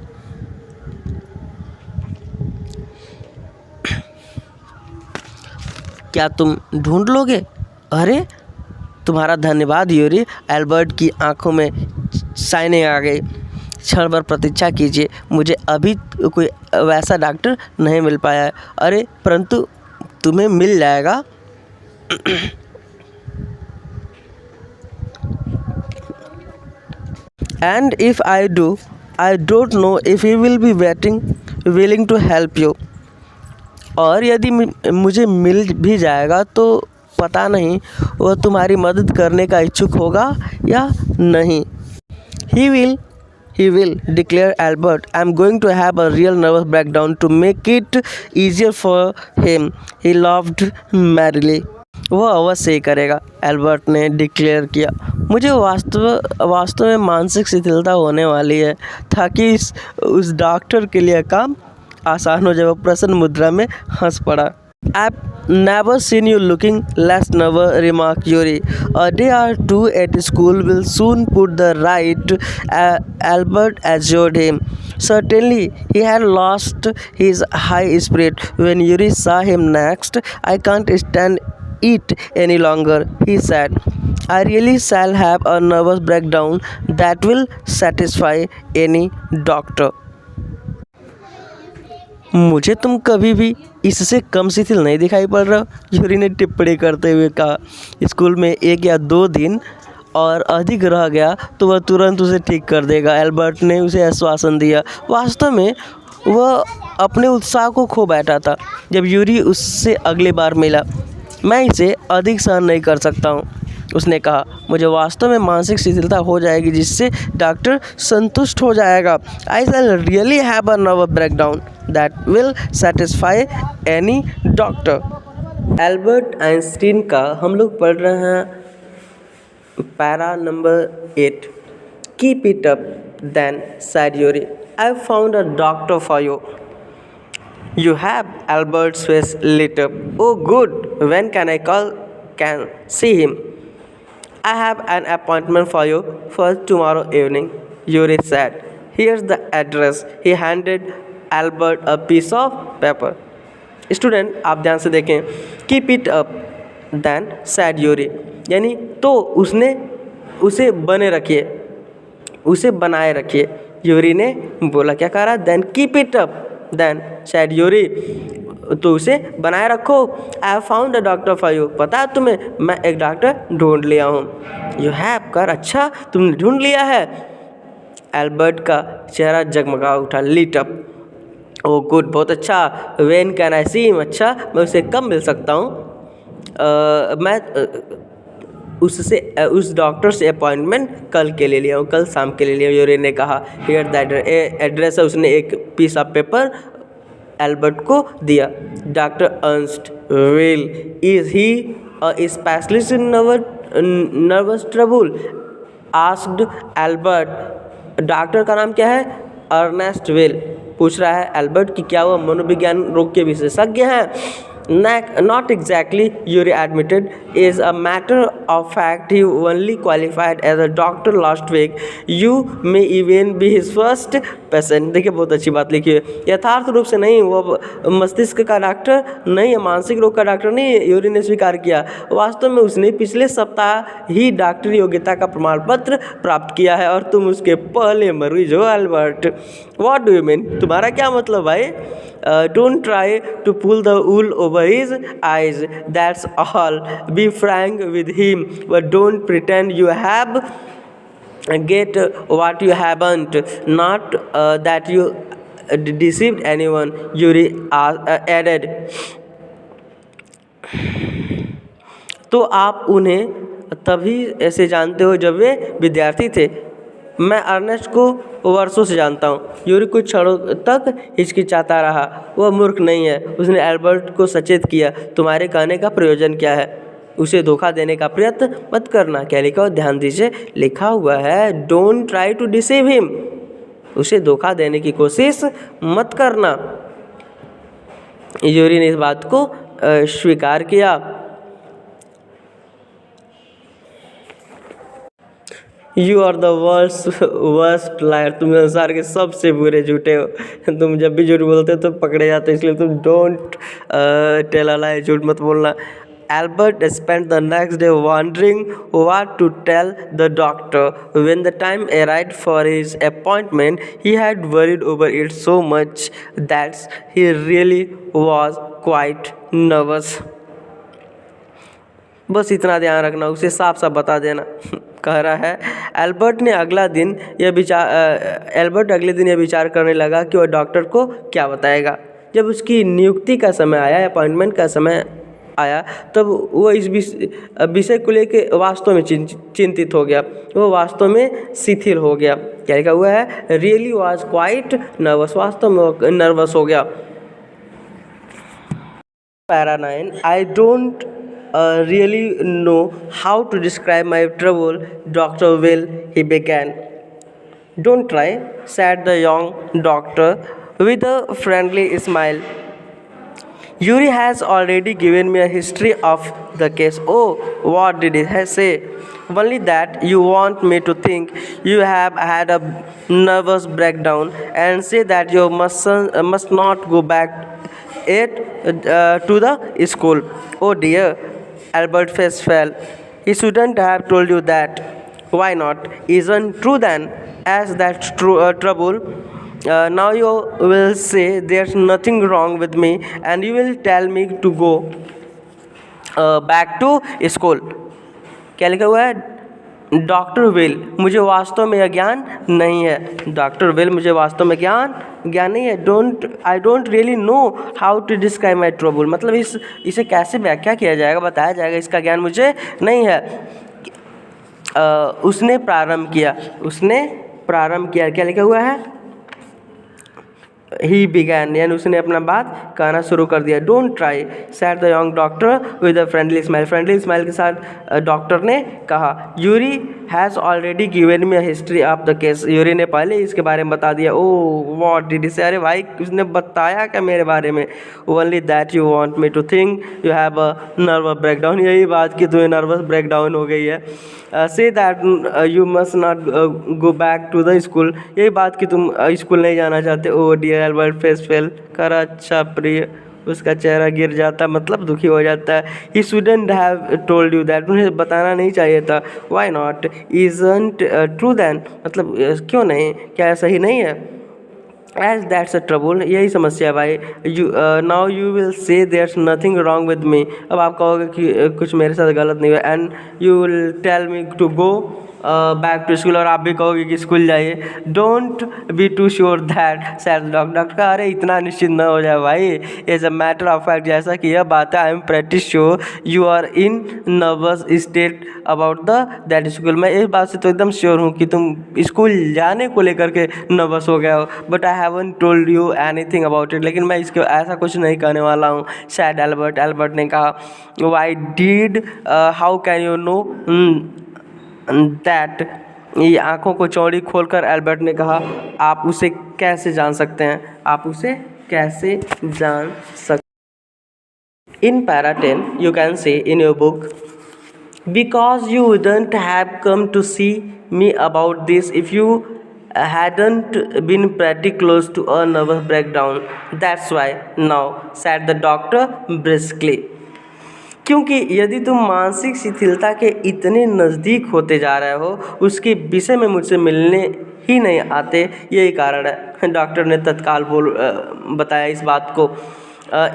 Speaker 1: क्या तुम ढूंढ लोगे? अरे तुम्हारा धन्यवाद Yuri. Albert की आंखों में शाइनिंग आ गई। क्षण भर प्रतीक्षा कीजिए, मुझे अभी कोई वैसा डॉक्टर नहीं मिल पाया है। अरे परंतु तुम्हें मिल जाएगा। And if I do, I don't know if he will be willing to help you. और यदि मुझे मिल भी जाएगा तो पता नहीं वह तुम्हारी मदद करने का इच्छुक होगा या नहीं। He will, declared Albert. I'm going to have a real nervous breakdown to make it easier for him. He laughed merrily. वह अवश्य ही करेगा, एल्बर्ट ने डिक्लेयर किया। मुझे वास्तव में मानसिक शिथिलता होने वाली है ताकि उस डॉक्टर के लिए काम आसान हो जाए। वो प्रसन्न मुद्रा में हंस पड़ा। I've never seen you looking less nervous, remarked Yuri. A day or two at school will soon put the right, Albert assured him. Certainly, he had lost his high spirit when Yuri saw him next. I can't stand it any longer, he said. I really shall have a nervous breakdown that will satisfy any doctor. मुझे तुम कभी भी इससे कम शिथिल नहीं दिखाई पड़ रहा, यूरी ने टिप्पणी करते हुए कहा। स्कूल में 1 या 2 दिन और अधिक रह गया तो वह तुरंत उसे ठीक कर देगा, एल्बर्ट ने उसे आश्वासन दिया। वास्तव में वह अपने उत्साह को खो बैठा था जब यूरी उससे अगली बार मिला। मैं इसे अधिक सहन नहीं कर सकता हूँ, उसने कहा। मुझे वास्तव में मानसिक शिथिलता हो जाएगी जिससे डॉक्टर संतुष्ट हो जाएगा। I shall really have a nervous breakdown that will satisfy any doctor. Albert Einstein का हम लोग पढ़ रहे हैं para number 8। Keep it up then, said Yuri. I found a doctor for you. You have Albert's face lit up. Oh, good. When can I can see him? I have an appointment for you for tomorrow evening, Yuri said. Here's the address. He handed Albert a piece of paper. Student आप ध्यान से देखें. Keep it up then said Yuri, यानी तो उसने उसे बने रखिए, उसे बनाए रखिए. यूरी ने बोला, क्या कह रहा? Then keep it up then said Yuri, तो उसे बनाए रखो. I have found a doctor for you, पता है तुम्हें मैं एक डॉक्टर ढूंढ लिया हूँ. यू हैव, कर, अच्छा तुमने ढूंढ लिया है. एल्बर्ट का चेहरा जगमगा उठा. लीट अप. ओ गुड, बहुत अच्छा. When can I see him, अच्छा मैं उसे कब मिल सकता हूँ? मैं उससे उस डॉक्टर से अपॉइंटमेंट कल के लिए लिया हूँ, कल शाम के लिए लिया हूँ, यूरी ने कहा. हियर दैट एड्रेस है. उसने एक पीस ऑफ पेपर एल्बर्ट को दिया. Doctor Ernst Will, is he a specialist in nervous trouble? Asked Albert. Doctor का नाम क्या है? Ernest Will. पूछ रहा है एल्बर्ट कि क्या वह मनोविज्ञान रोग के विशेषज्ञ हैं? Not exactly, Yuri admitted. Is a matter of fact, he only qualified as a doctor last week. You may even be his first patient. देखिए बहुत अच्छी बात लिखी है. यथार्थ रूप से नहीं, वो मस्तिष्क का डॉक्टर नहीं है, मानसिक रोग का डॉक्टर नहीं है, यूरी ने स्वीकार किया. वास्तव में उसने पिछले सप्ताह ही डॉक्टरी योग्यता का प्रमाण पत्र प्राप्त किया है और तुम उसके पहले मरीज हो Albert. What do you mean? तुम्हारा क्या मतलब भाई? Don't try to pull the wool over his eyes. That's all. Be frank with him, but don't pretend you have get what you haven't. Not that you deceived anyone, Yuri added. तो आप उन्हें तभी ऐसे जानते हो जब वे विद्यार्थी थे. मैं अर्नेस्ट को वर्षों से जानता हूँ. यूरी कुछ क्षणों तक हिचकिचाता रहा. वह मूर्ख नहीं है. उसने एल्बर्ट को सचेत किया. तुम्हारे कहने का प्रयोजन क्या है? उसे धोखा देने का प्रयत्न मत करना. क्या लिखा हुआ? ध्यान दीजिए, लिखा हुआ है don't try to deceive him. उसे धोखा देने की कोशिश मत करना. यूरी ने इस बात को स्वीकार किया. You are the worst liar. तुम संसार के सबसे बुरे झूठे हो. तुम जब भी झूठ बोलते हो तो पकड़े जाते हो, इसलिए तुम डोंट टेल अ लाई, झूठ मत बोलना. Albert spent the next day wondering what to tell the doctor. When the time arrived for his appointment, he had worried over it so much that he really was quite nervous. बस इतना ध्यान रखना, उसे साफ साफ बता देना. कह रहा है एल्बर्ट अगले दिन यह विचार करने लगा कि वह डॉक्टर को क्या बताएगा. जब उसकी नियुक्ति का समय आया, अपॉइंटमेंट का समय आया, तब वो इस विषय को लेके वास्तव में चिंतित हो गया. वो वास्तव में शिथिल हो गया. क्या लिखा हुआ है? Really was quite nervous. वास्तव में नर्वस हो गया. Para 9. I don't really know how to describe my trouble, Dr. Will, he began. Don't try, said the young doctor with a friendly smile. Yuri has already given me a history of the case. Oh, what did he say? Only that you want me to think you have had a nervous breakdown and say that you must not go back to the school. Oh dear. Albert's face fell. He shouldn't have told you that. Why not? Isn't true then? As that's trouble. Now you will say there's nothing wrong with me and you will tell me to go back to school. क्या लिखा हुआ है? Doctor will, मुझे वास्तव में यह ज्ञान नहीं है. डॉक्टर विल, मुझे वास्तव में ज्ञान नहीं है. I don't really know how to describe my trouble. मतलब इसे कैसे व्याख्या किया जाएगा, बताया जाएगा, इसका ज्ञान मुझे नहीं है. उसने प्रारंभ किया. क्या लिखा हुआ है? ही बिगैन, यानी उसने अपना बात कहना शुरू कर दिया. Don't try, sad the young doctor with a friendly smile. Friendly smile के साथ डॉक्टर ने कहा. Yuri has already given me history of the case. Yuri ने पहले इसके बारे में बता दिया। ओह व्हाट डिड ही से, अरे भाई उसने बताया क्या मेरे बारे में। Only that you want me to think you have a nervous breakdown, यही बात कि तुम्हें नर्वस ब्रेकडाउन हो गई है। Say that you must not go back to the school, यही बात कि तुम स्कूल नहीं जाना चाहते। Oh dear Albert face fell कर, अच्छा प्रिय, उसका चेहरा गिर जाता, मतलब दुखी हो जाता है। He shouldn't have told you that, उन्हें बताना नहीं चाहिए था। Why not, isn't true then, मतलब क्यों नहीं, क्या सही नहीं है। एज दैट्स अ ट्रबल, यही समस्या है भाई। You now you will say there's nothing wrong with me, अब आप कहोगे कि कुछ मेरे साथ गलत नहीं हुआ। And you will tell me to go back to school, और आप भी कहोगे कि स्कूल जाइए। Don't be too sure that, said doctor का, अरे इतना निश्चित न हो जाए भाई। As a matter of fact, जैसा कि यह बात है, I am pretty sure you are in nervous state about the that school, मैं इस बात से तो एकदम श्योर हूँ कि तुम स्कूल जाने को लेकर के नर्वस हो गया हो। But I haven't told you anything about it, लेकिन मैं इसके ऐसा कुछ नहीं कहने वाला हूँ। सैड एल्बर्ट, एल्बर्ट ने कहा। Why did, how can you know that, ये आंखों को चौड़ी खोलकर एल्बर्ट ने कहा, आप उसे कैसे जान सकते हैं, आप उसे कैसे जान सकते। In para 10 you can say in your book, because you wouldn't have come to see me about this if you hadn't been pretty close to a nervous breakdown, that's why now, said the doctor briskly, क्योंकि यदि तुम मानसिक शिथिलता के इतने नज़दीक होते जा रहे हो, उसके विषय में मुझसे मिलने ही नहीं आते, यही कारण है। डॉक्टर ने तत्काल बताया इस बात को।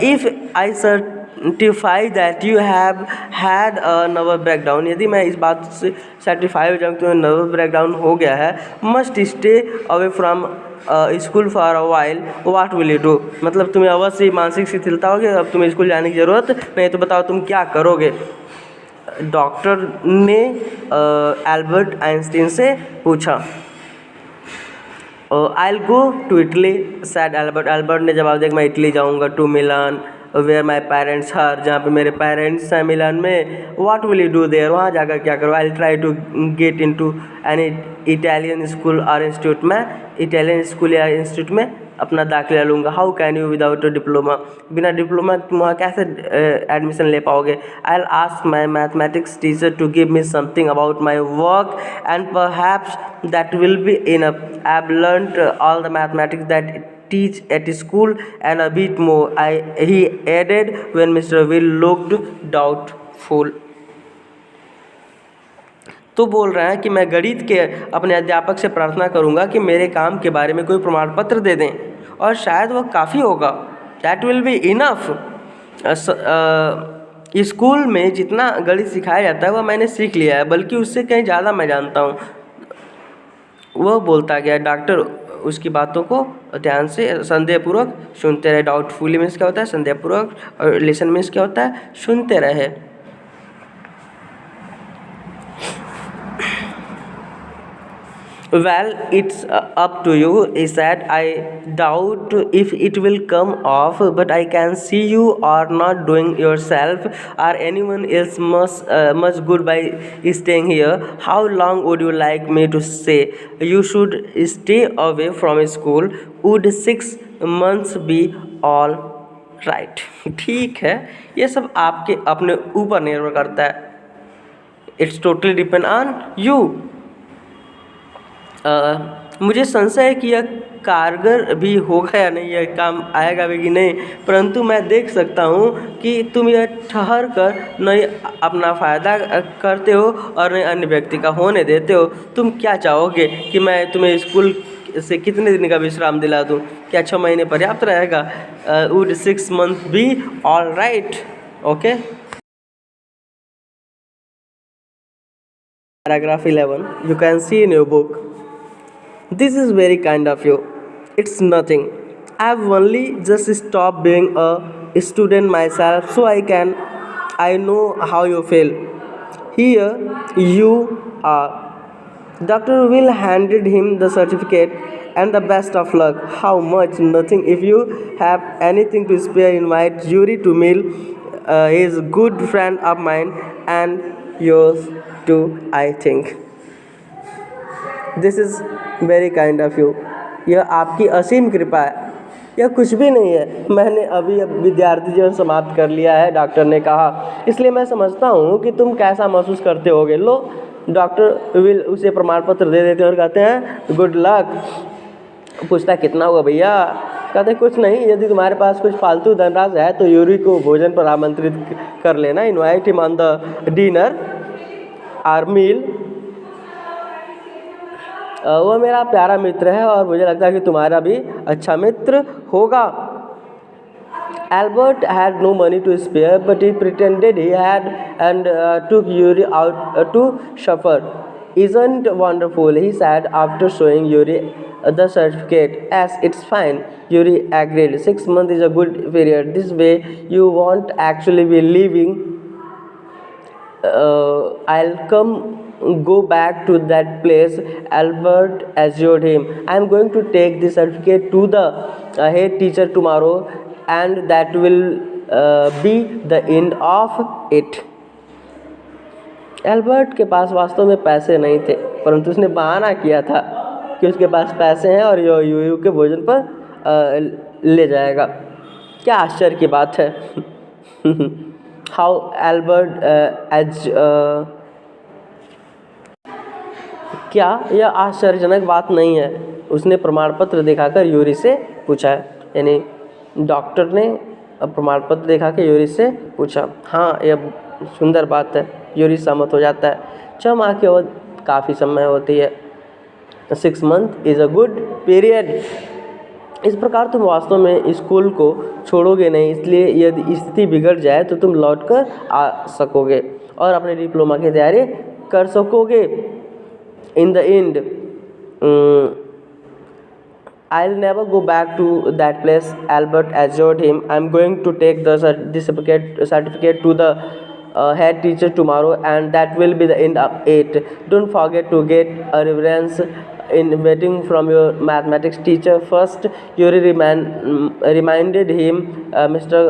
Speaker 1: If I certify that you have had a nervous breakdown, यदि मैं इस बात से सर्टिफाई हो जाऊँ कि तुम्हें नर्वस ब्रेकडाउन हो गया है, must stay away from school for a while, what will you do, मतलब तुम्हें अवश्य मानसिक शिथिलता होगी, अब तुम्हें स्कूल जाने की ज़रूरत नहीं, तो बताओ तुम क्या करोगे। डॉक्टर ने एल्बर्ट आइंस्टीन से पूछा। I will go to Italy, said Albert, Albert ने जवाब दिया कि मैं इटली जाऊँगा। To Milan where my parents her, जहाँ पे मेरे पेरेंट्स हैं मिलान में। What will you do there, वहाँ जाकर क्या करो। I will try to get in to any Italian school और इंस्टीट्यूट, मैं इटालियन स्कूल या इंस्टीट्यूट में अपना दाखिला लूँगा। How can you without a diploma, बिना डिप्लोमा तुम वहाँ कैसे एडमिशन ले पाओगे। I will ask my mathematics teacher to give me something about my work and perhaps that will be enough, I have learned all the mathematics that teach at school and a bit more, he added when Mr. Will looked doubtful. तो बोल रहे हैं कि मैं गणित के अपने अध्यापक से प्रार्थना करूंगा कि मेरे काम के बारे में कोई प्रमाण पत्र दे दें, और शायद वह काफ़ी होगा। That will be enough. School में जितना गणित सिखाया जाता है वह मैंने सीख लिया है, बल्कि उससे कहीं ज़्यादा मैं जानता हूँ, वह बोलता गया। डॉक्टर उसकी बातों को ध्यान से संदेहपूर्वक सुनते रहे। डाउटफुली मीन्स क्या होता है, संदेहपूर्वक, और लिसन मीन्स क्या होता है, सुनते रहे। Well, it's up to you, he said. I doubt if it will come off, but I can see you are not doing yourself or anyone else much good by staying here. How long would you like me to say you should stay away from school? Would 6 months be all right? ठीक है, ये सब आपके अपने ऊपर निर्भर करता है। It's totally depend on you. मुझे संशय है कि यह कारगर भी होगा या नहीं, यह काम आएगा भी कि नहीं, परंतु मैं देख सकता हूँ कि तुम यह ठहर कर नहीं अपना फ़ायदा करते हो और नहीं अन्य व्यक्ति का होने देते हो। तुम क्या चाहोगे कि मैं तुम्हें स्कूल से कितने दिन का विश्राम दिला दूँ, क्या 6 महीने पर्याप्त रहेगा। Would 6 months be all right, okay. Paragraph 11 you can see in your book. This is very kind of you. It's nothing. I've only just stopped being a student myself, so I know how you feel. Here you are. Dr. Will handed him the certificate and the best of luck. How much? Nothing. If you have anything to spare, invite Yuri to meal. He is a good friend of mine and yours too, I think. This is very kind of you. यह आपकी असीम कृपा है। यह कुछ भी नहीं है, मैंने अभी अब विद्यार्थी जीवन समाप्त कर लिया है, डॉक्टर ने कहा, इसलिए मैं समझता हूँ कि तुम कैसा महसूस करते होगे। लो, डॉक्टर विल उसे प्रमाण पत्र दे देते हैं और कहते हैं गुड लक। पूछता कितना हुआ भैया? कहते कुछ नहीं, यदि तुम्हारे पास कुछ फालतू धनराशि है तो यूरी को भोजन पर आमंत्रित कर लेना, invite him on the dinner or meal. वह मेरा प्यारा मित्र है और मुझे लगता है कि तुम्हारा भी अच्छा मित्र होगा। Albert had no money to spare, but he pretended he had and took Yuri out to supper. Isn't wonderful? He said after showing Yuri the certificate. Yes, it's fine. Yuri agreed. 6 months is a good period. This way you won't actually be leaving. I'll go back to that place. Albert assured him. I'm going to take the certificate to the head teacher tomorrow, and that will be the end of it. Albert के पास वास्तव में पैसे नहीं थे, परंतु उसने बहाना किया था कि उसके पास पैसे हैं और यूयू के भोजन पर ले जाएगा। क्या आश्चर्य की बात है। हाउ एल्बर्ट क्या यह आश्चर्यजनक बात नहीं है? उसने प्रमाण पत्र दिखाकर यूरी से पूछा है, यानी डॉक्टर ने प्रमाण पत्र दिखा के यूरी से पूछा। हाँ, यह सुंदर बात है। यूरी सहमत हो जाता है। 6 माह की अवधि काफ़ी समय होती है। 6 month is a good period. इस प्रकार तुम वास्तव में स्कूल को छोड़ोगे नहीं, इसलिए यदि स्थिति बिगड़ जाए तो तुम लौटकर आ सकोगे और अपने डिप्लोमा की तैयारी कर सकोगे। इन the and I'll never go back to that place, Albert assured him. I'm going to take the certificate to the head teacher tomorrow, and that will be the end of it. Don't forget to get a reference in waiting from your mathematics teacher first. Yuri reminded him. Mr.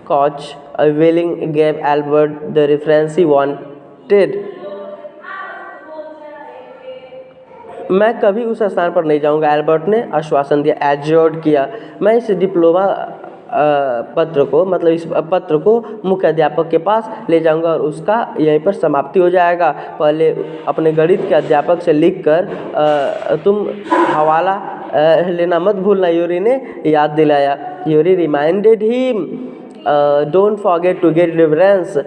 Speaker 1: Koch willing gave Albert the reference he wanted. मैं कभी उस स्थान पर नहीं जाऊंगा, Albert ने आश्वासन दिया, एज्योर्ड किया। मैं इस डिप्लोमा पत्र को, मतलब इस पत्र को मुख्य अध्यापक के पास ले जाऊंगा और उसका यहीं पर समाप्ति हो जाएगा। पहले अपने गणित के अध्यापक से लिखकर तुम हवाला लेना मत भूलना, यूरी ने याद दिलाया। Yuri reminded him, don't forget to get reference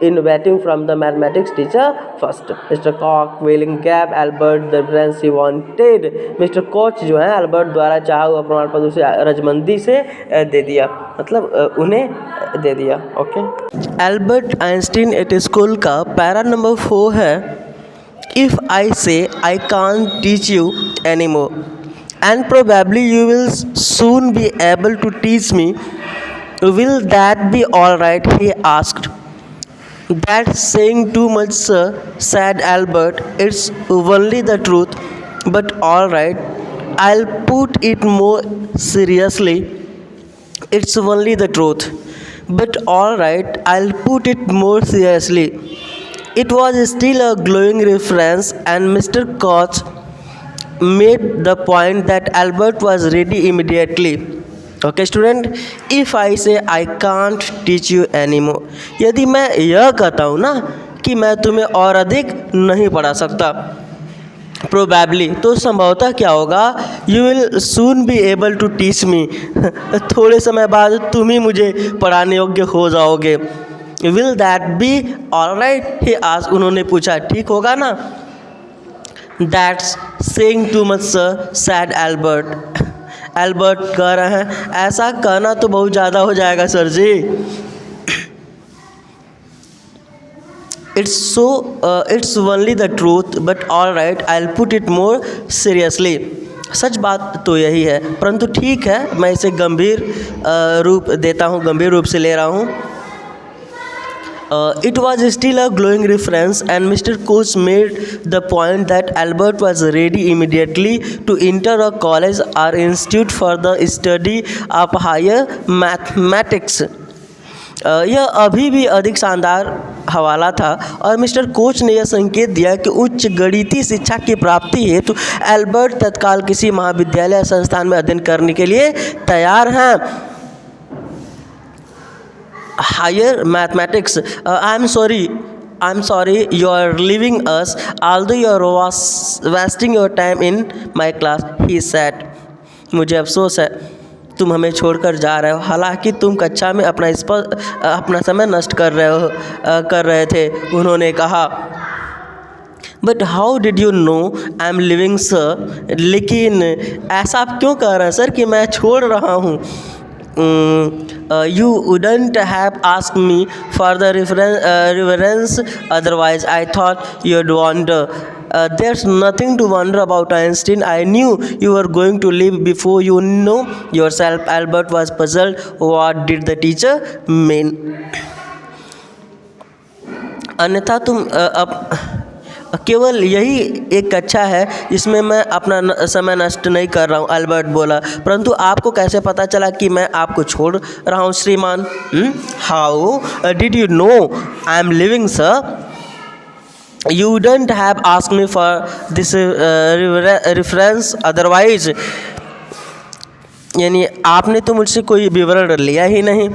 Speaker 1: in waiting from the mathematics teacher first. Mr. Koch willing gave Albert the reference he wanted. Mr. Koch जो है एल्बर्ट द्वारा चाहा हुआ प्रमाण पत्र उसे रजमंदी से दे दिया, मतलब उन्हें दे दिया। Okay, Albert Einstein at school का पैरा नंबर 4 है। If I say I can't teach you anymore, and probably you will soon be able to teach me, will that be all right? He asked. That's saying too much, sir, said Albert. It's only the truth, but all right. I'll put it more seriously. It's only the truth, but all right. I'll put it more seriously. It was still a glowing reference, and Mr. Koch made the point that Albert was ready immediately. Okay student, if I say I can't teach you any more, यदि मैं यह कहता हूँ ना कि मैं तुम्हें और अधिक नहीं पढ़ा सकता, प्रोबेबली, तो संभवतः क्या होगा, you will soon be able to teach me, थोड़े समय बाद तुम ही मुझे पढ़ाने योग्य हो जाओगे। Will that be all right? He asked, उन्होंने पूछा, ठीक होगा ना? That's saying too much sir, sad Albert. Albert कह रहे हैं, ऐसा कहना तो बहुत ज़्यादा हो जाएगा sir ji. It's only the truth, but all right, I will put it more seriously. सच बात तो यही है, परंतु ठीक है, मैं इसे गंभीर रूप देता हूँ, गंभीर रूप से ले रहा हूँ। It was still a glowing reference, and Mr. Koch made the point that Albert was ready immediately to enter a college or institute for the study of higher mathematics. यह अभी भी अधिक शानदार हवाला था और मिस्टर कोच ने यह संकेत दिया कि उच्च गणितीय शिक्षा की प्राप्ति हेतु एल्बर्ट तत्काल किसी महाविद्यालय या संस्थान में अध्ययन करने के लिए तैयार हैं। Higher mathematics, I'm sorry you are leaving us, although you are wasting your time in my class, he said. मुझे अफसोस है तुम हमें छोड़कर जा रहे हो, हालांकि तुम कक्षा में अपना समय नष्ट कर रहे थे, उन्होंने कहा। But how did you know I am living sir, लेकिन ऐसा आप क्यों कह रहे हैं सर कि मैं छोड़ रहा हूँ। You wouldn't have asked me for the reference, otherwise I thought you'd wonder. There's nothing to wonder about Einstein. I knew you were going to leave before you know yourself. Albert was puzzled. What did the teacher mean? अन्यथा तुम केवल यही एक कक्षा है जिसमें मैं अपना समय नष्ट नहीं कर रहा हूँ, एल्बर्ट बोला। परंतु आपको कैसे पता चला कि मैं आपको छोड़ रहा हूँ श्रीमान। How did you know I am living sir, you wouldn't have asked me for this reference otherwise, यानी आपने तो मुझसे कोई विवरण लिया ही नहीं,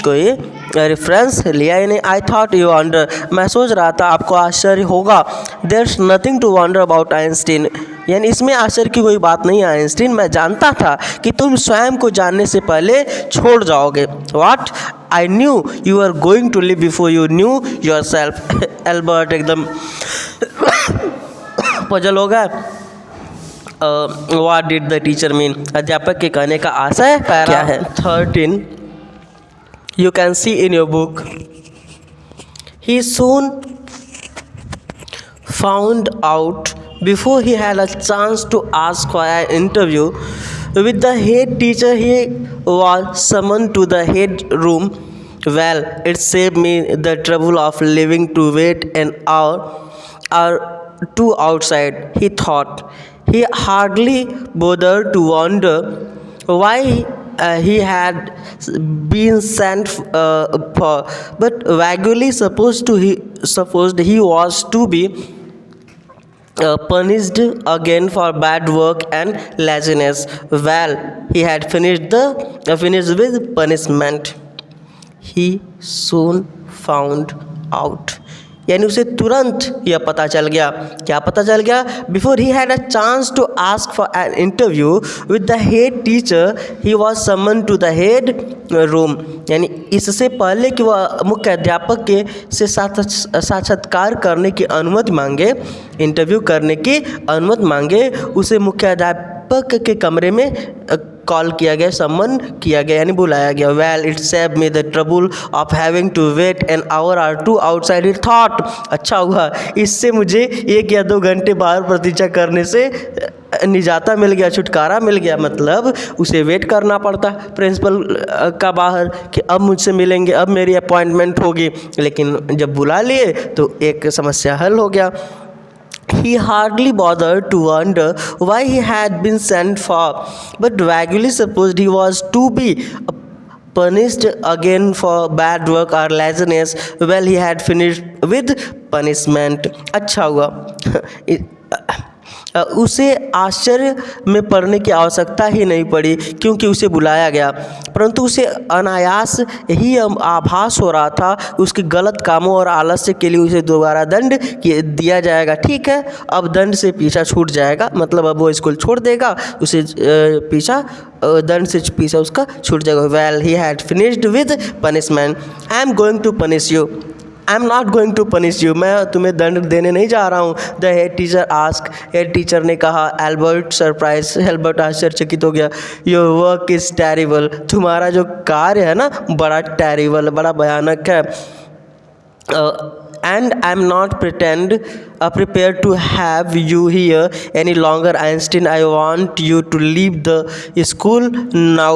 Speaker 1: कोई रेफरेंस लिया ही नहीं। आई थॉट यू वंडर, मैं सोच रहा था आपको आश्चर्य होगा। There's nothing to wonder about Einstein, यानी इसमें आश्चर्य की कोई बात नहीं है आइंस्टीन। मैं जानता था कि तुम स्वयं को जानने से पहले छोड़ जाओगे। What, I knew you are going to leave before you knew yourself. Albert एकदम पजल हो गया। What did the teacher mean, अध्यापक के कहने का आशय क्या है। 13 you can see in your book. He soon found out, before he had a chance to ask for an interview with the head teacher, he was summoned to the head room. Well, it saved me the trouble of leaving to wait an hour or two outside, he thought. He hardly bothered to wonder why he had been sent for, but vaguely supposed he was to be punished again for bad work and laziness. Well, he had finished with punishment. He soon found out, यानी उसे तुरंत यह पता चल गया। क्या पता चल गया? Before he had a chance to ask for an interview with the head teacher, he was summon to the head room, यानी इससे पहले कि वह मुख्य अध्यापक के से साक्षात्कार करने की अनुमति मांगे, इंटरव्यू करने की अनुमति मांगे, उसे मुख्य अध्यापक के कमरे में कॉल किया गया, सम्मन किया गया, यानी बुलाया गया। Well, it save me the trouble of having to wait an hour और टू आउटसाइड, इट थॉट, अच्छा हुआ इससे मुझे 1 या 2 घंटे बाहर प्रतीक्षा करने से निजाता मिल गया, छुटकारा मिल गया। मतलब उसे वेट करना पड़ता प्रिंसिपल का बाहर कि अब मुझसे मिलेंगे, अब मेरी अपॉइंटमेंट होगी, लेकिन जब बुला लिए तो एक समस्या हल हो गया। He hardly bothered to wonder why he had been sent for, but vaguely supposed he was to be punished again for bad work or laziness. Well, he had finished with punishment. अच्छा हुआ उसे आश्चर्य में पड़ने की आवश्यकता ही नहीं पड़ी, क्योंकि उसे बुलाया गया। परंतु उसे अनायास ही आभास हो रहा था उसके गलत कामों और आलस्य के लिए उसे दोबारा दंड दिया जाएगा। ठीक है, अब दंड से पीछा छूट जाएगा, मतलब अब वो स्कूल छोड़ देगा, उसे दंड से पीछा उसका छूट जाएगा। Well, he had finished with punishment. I am going to punish you, I am not going to punish you, मैं तुम्हें दंड देने नहीं जा रहा हूँ। The head teacher ask, head teacher ने कहा। एल्बर्ट सरप्राइज, एल्बर्ट आश्चर्यचकित हो गया। योर वर्क इज़ टेरिबल, तुम्हारा जो कार्य है ना बड़ा टेरिबल, बड़ा भयानक है। and I am not prepared to have you here any longer, Einstein. I want you to leave the school now.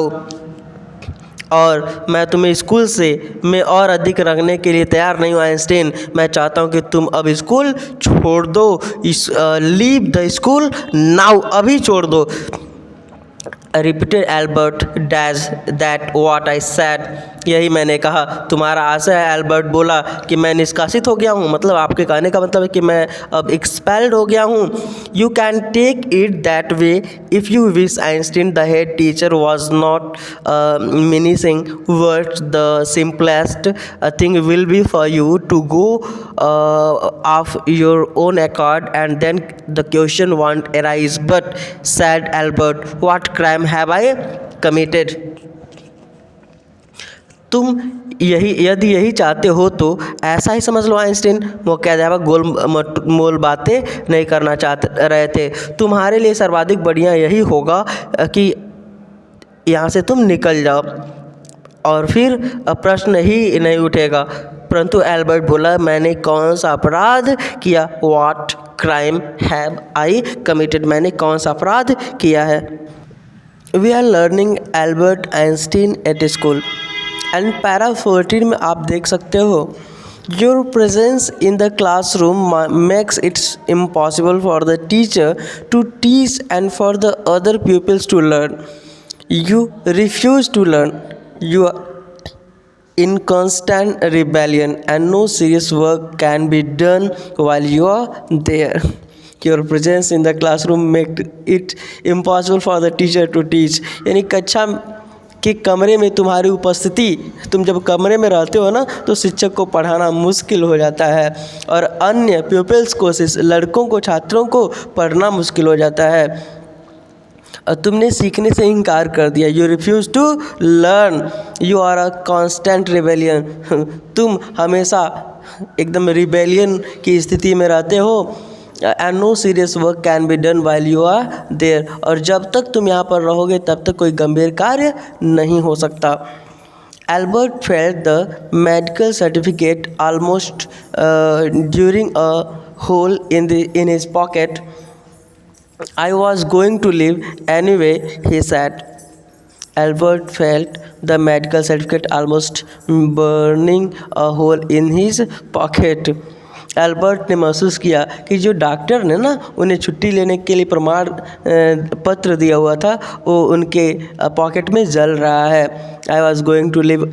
Speaker 1: और मैं तुम्हें स्कूल से मैं और अधिक रखने के लिए तैयार नहीं हूँ आइंस्टीन। मैं चाहता हूँ कि तुम अब स्कूल छोड़ दो, लीव द स्कूल नाउ, अभी छोड़ दो। Repeated Albert, dash that what I said. यही मैंने कहा। तुम्हारा आशय है? एल्बर्ट बोला कि मैं निष्कासित हो गया हूँ, मतलब आपके कहने का मतलब है कि मैं अब एक्सपेल्ड हो गया हूँ। You can take it that way if you wish. Einstein the head teacher was not mincing words. The simplest thing will be for you to go of your own accord and then the question won't arise. But said Albert, what crime have I committed? तुम यदि यही चाहते हो तो ऐसा ही समझ लो। Einstein मुख्य अध्यापक गोल मोल बातें नहीं करना चाहते रहे थे। तुम्हारे लिए सर्वाधिक बढ़िया यही होगा कि यहाँ से तुम निकल जाओ और फिर प्रश्न ही नहीं उठेगा। परंतु एल्बर्ट बोला, मैंने कौन सा अपराध किया? What crime have I committed? मैंने कौन सा अपराध किया है? We are learning Albert Einstein at school. And para 14 में आप देख सकते हो, your presence in the classroom makes its impossible for the teacher to teach and for the other pupils to learn. You refuse to learn. You are in constant rebellion and no serious work can be done while you are there. Your presence in the classroom makes it impossible for the teacher to teach. यानी कक्षा के कमरे में तुम्हारी उपस्थिति, तुम जब कमरे में रहते हो ना तो शिक्षक को पढ़ाना मुश्किल हो जाता है और अन्य प्यूपिल्स को, लड़कों को, छात्रों को पढ़ना मुश्किल हो जाता है। और तुमने सीखने से इनकार कर दिया। You refuse to learn, you are a constant rebellion. तुम हमेशा एकदम रिबेलियन की स्थिति में रहते हो। And no serious work can be done while you are there. और जब तक तुम यहाँ पर रहोगे तब तक कोई गंभीर कार्य नहीं हो सकता। Albert felt the medical certificate almost during a whole in his pocket. I was going to leave anyway, he said. Albert felt the medical certificate almost burning a hole in his pocket. Albert ने महसूस किया कि जो doctor ने ना उन्हें छुट्टी लेने के लिए प्रमाण पत्र दिया हुआ था वो उनके पॉकेट में जल रहा है। I was going to live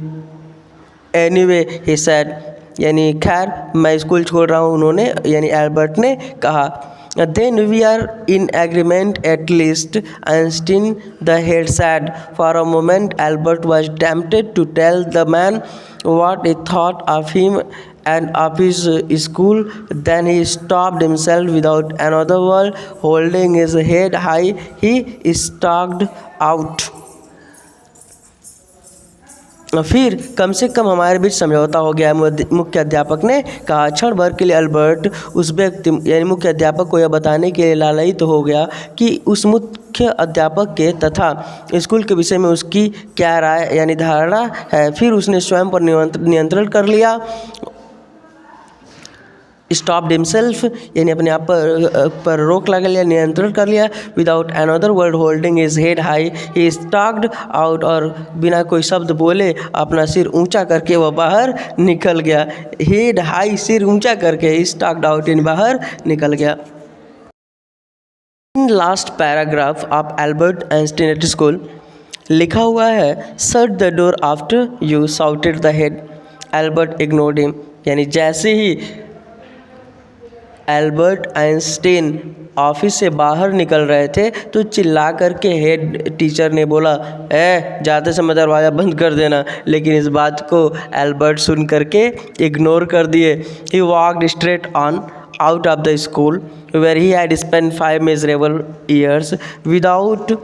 Speaker 1: anyway he said, यानी खैर मैं स्कूल छोड़ रहा हूँ, उन्होंने यानी एल्बर्ट ने कहा। Then we are in agreement at least, Einstein the head said. For a moment Albert was tempted to tell the man what he thought of him and of his school. Then he stopped himself without another word. Holding his head high, he stalked out. फिर कम से कम हमारे बीच समझौता हो गया। मुख्य अध्यापक ने कहा। क्षण भर के लिए अल्बर्ट उस व्यक्ति यानी मुख्य अध्यापक को यह बताने के लिए लालयित हो गया कि उस मुख्य अध्यापक के तथा स्कूल के विषय में उसकी क्या राय यानी धारणा है। फिर उसने स्वयं पर नियंत्रण कर लिया। स्टॉप्ड हिमसेल्फ यानी अपने आप पर रोक लगा लिया, नियंत्रण कर लिया। Without another word holding his head high, he stalked out, और बिना कोई शब्द बोले अपना सिर ऊंचा करके वह बाहर निकल गया। हेड हाई, सिर ऊंचा करके स्टॉक्ड आउट यानी बाहर निकल गया। In last paragraph of Albert Einstein at school लिखा हुआ है, shut the door after you shouted the head. Albert ignored him, यानी जैसे ही एल्बर्ट आइंस्टीन ऑफिस से बाहर निकल रहे थे तो चिल्ला करके हेड टीचर ने बोला, जाते समय दरवाज़ा बंद कर देना। लेकिन इस बात को एल्बर्ट सुन करके इग्नोर कर दिए। He walked straight on out of the school where he had spent 5 miserable years without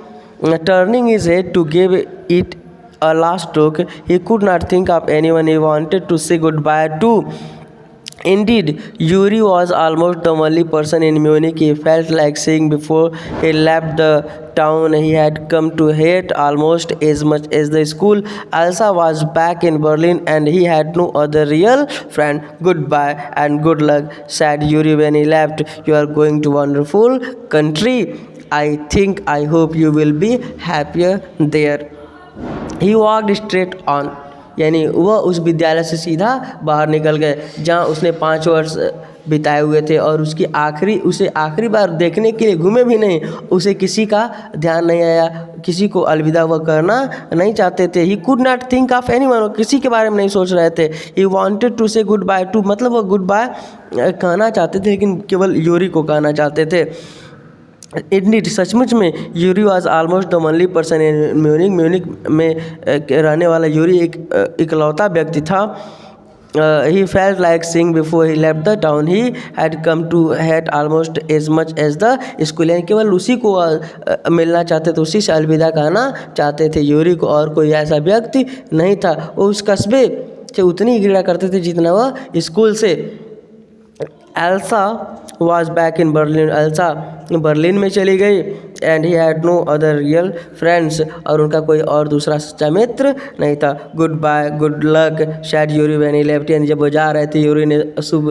Speaker 1: turning his head to give it a last look. He could not think of anyone he wanted to say goodbye to. Indeed, Yuri was almost the only person in Munich he felt like seeing before he left the town he had come to hate almost as much as the school. Elsa was back in Berlin and he had no other real friend. Goodbye and good luck, said Yuri when he left. You are going to wonderful country. I hope you will be happier there. He walked straight on. यानी वह उस विद्यालय से सीधा बाहर निकल गए जहाँ उसने 5 वर्ष बिताए हुए थे और उसे आखिरी बार देखने के लिए घूमे भी नहीं। उसे किसी का ध्यान नहीं आया किसी को अलविदा वह करना नहीं चाहते थे। He could not think of anyone, किसी के बारे में नहीं सोच रहे थे। ही वांटेड टू से गुड बाय टू, मतलब वो गुड बाय कहना चाहते थे लेकिन केवल यूरी को कहना चाहते थे। इंडीड, सचमुच में Yuri was almost the only person in Munich, Munich में रहने वाला यूरी एक इकलौता व्यक्ति था। He felt like seeing before he left the town. He had come to hate almost as much as the school. यानी केवल उसी को मिलना चाहते थे, उसी से अलविदा कहना चाहते थे यूरी को, और कोई ऐसा व्यक्ति नहीं था। वो उस कस्बे से उतनी घृणा करते थे जितना वह स्कूल से। Elsa was back in Berlin, Elsa Berlin में चली गई। And he had no other real friends, और उनका कोई और दूसरा सच्चा मित्र नहीं था। Good bye, good luck said Yuri when he left, यानी जब वो जा रहे थे यूरी ने शुभ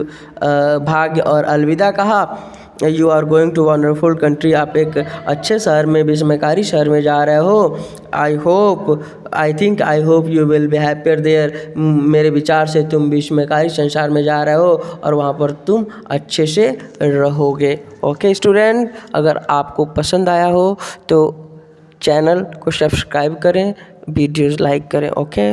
Speaker 1: भाग्य और अलविदा कहा। You are going to wonderful country, आप एक अच्छे शहर में, विस्मयकारी शहर में जा रहे हो। I hope you will be happier there, मेरे विचार से तुम विस्मयकारी संसार में जा रहे हो और वहाँ पर तुम अच्छे से रहोगे। ओके स्टूडेंट, अगर आपको पसंद आया हो तो चैनल को सब्सक्राइब करें, वीडियोज़ लाइक करें। ओके।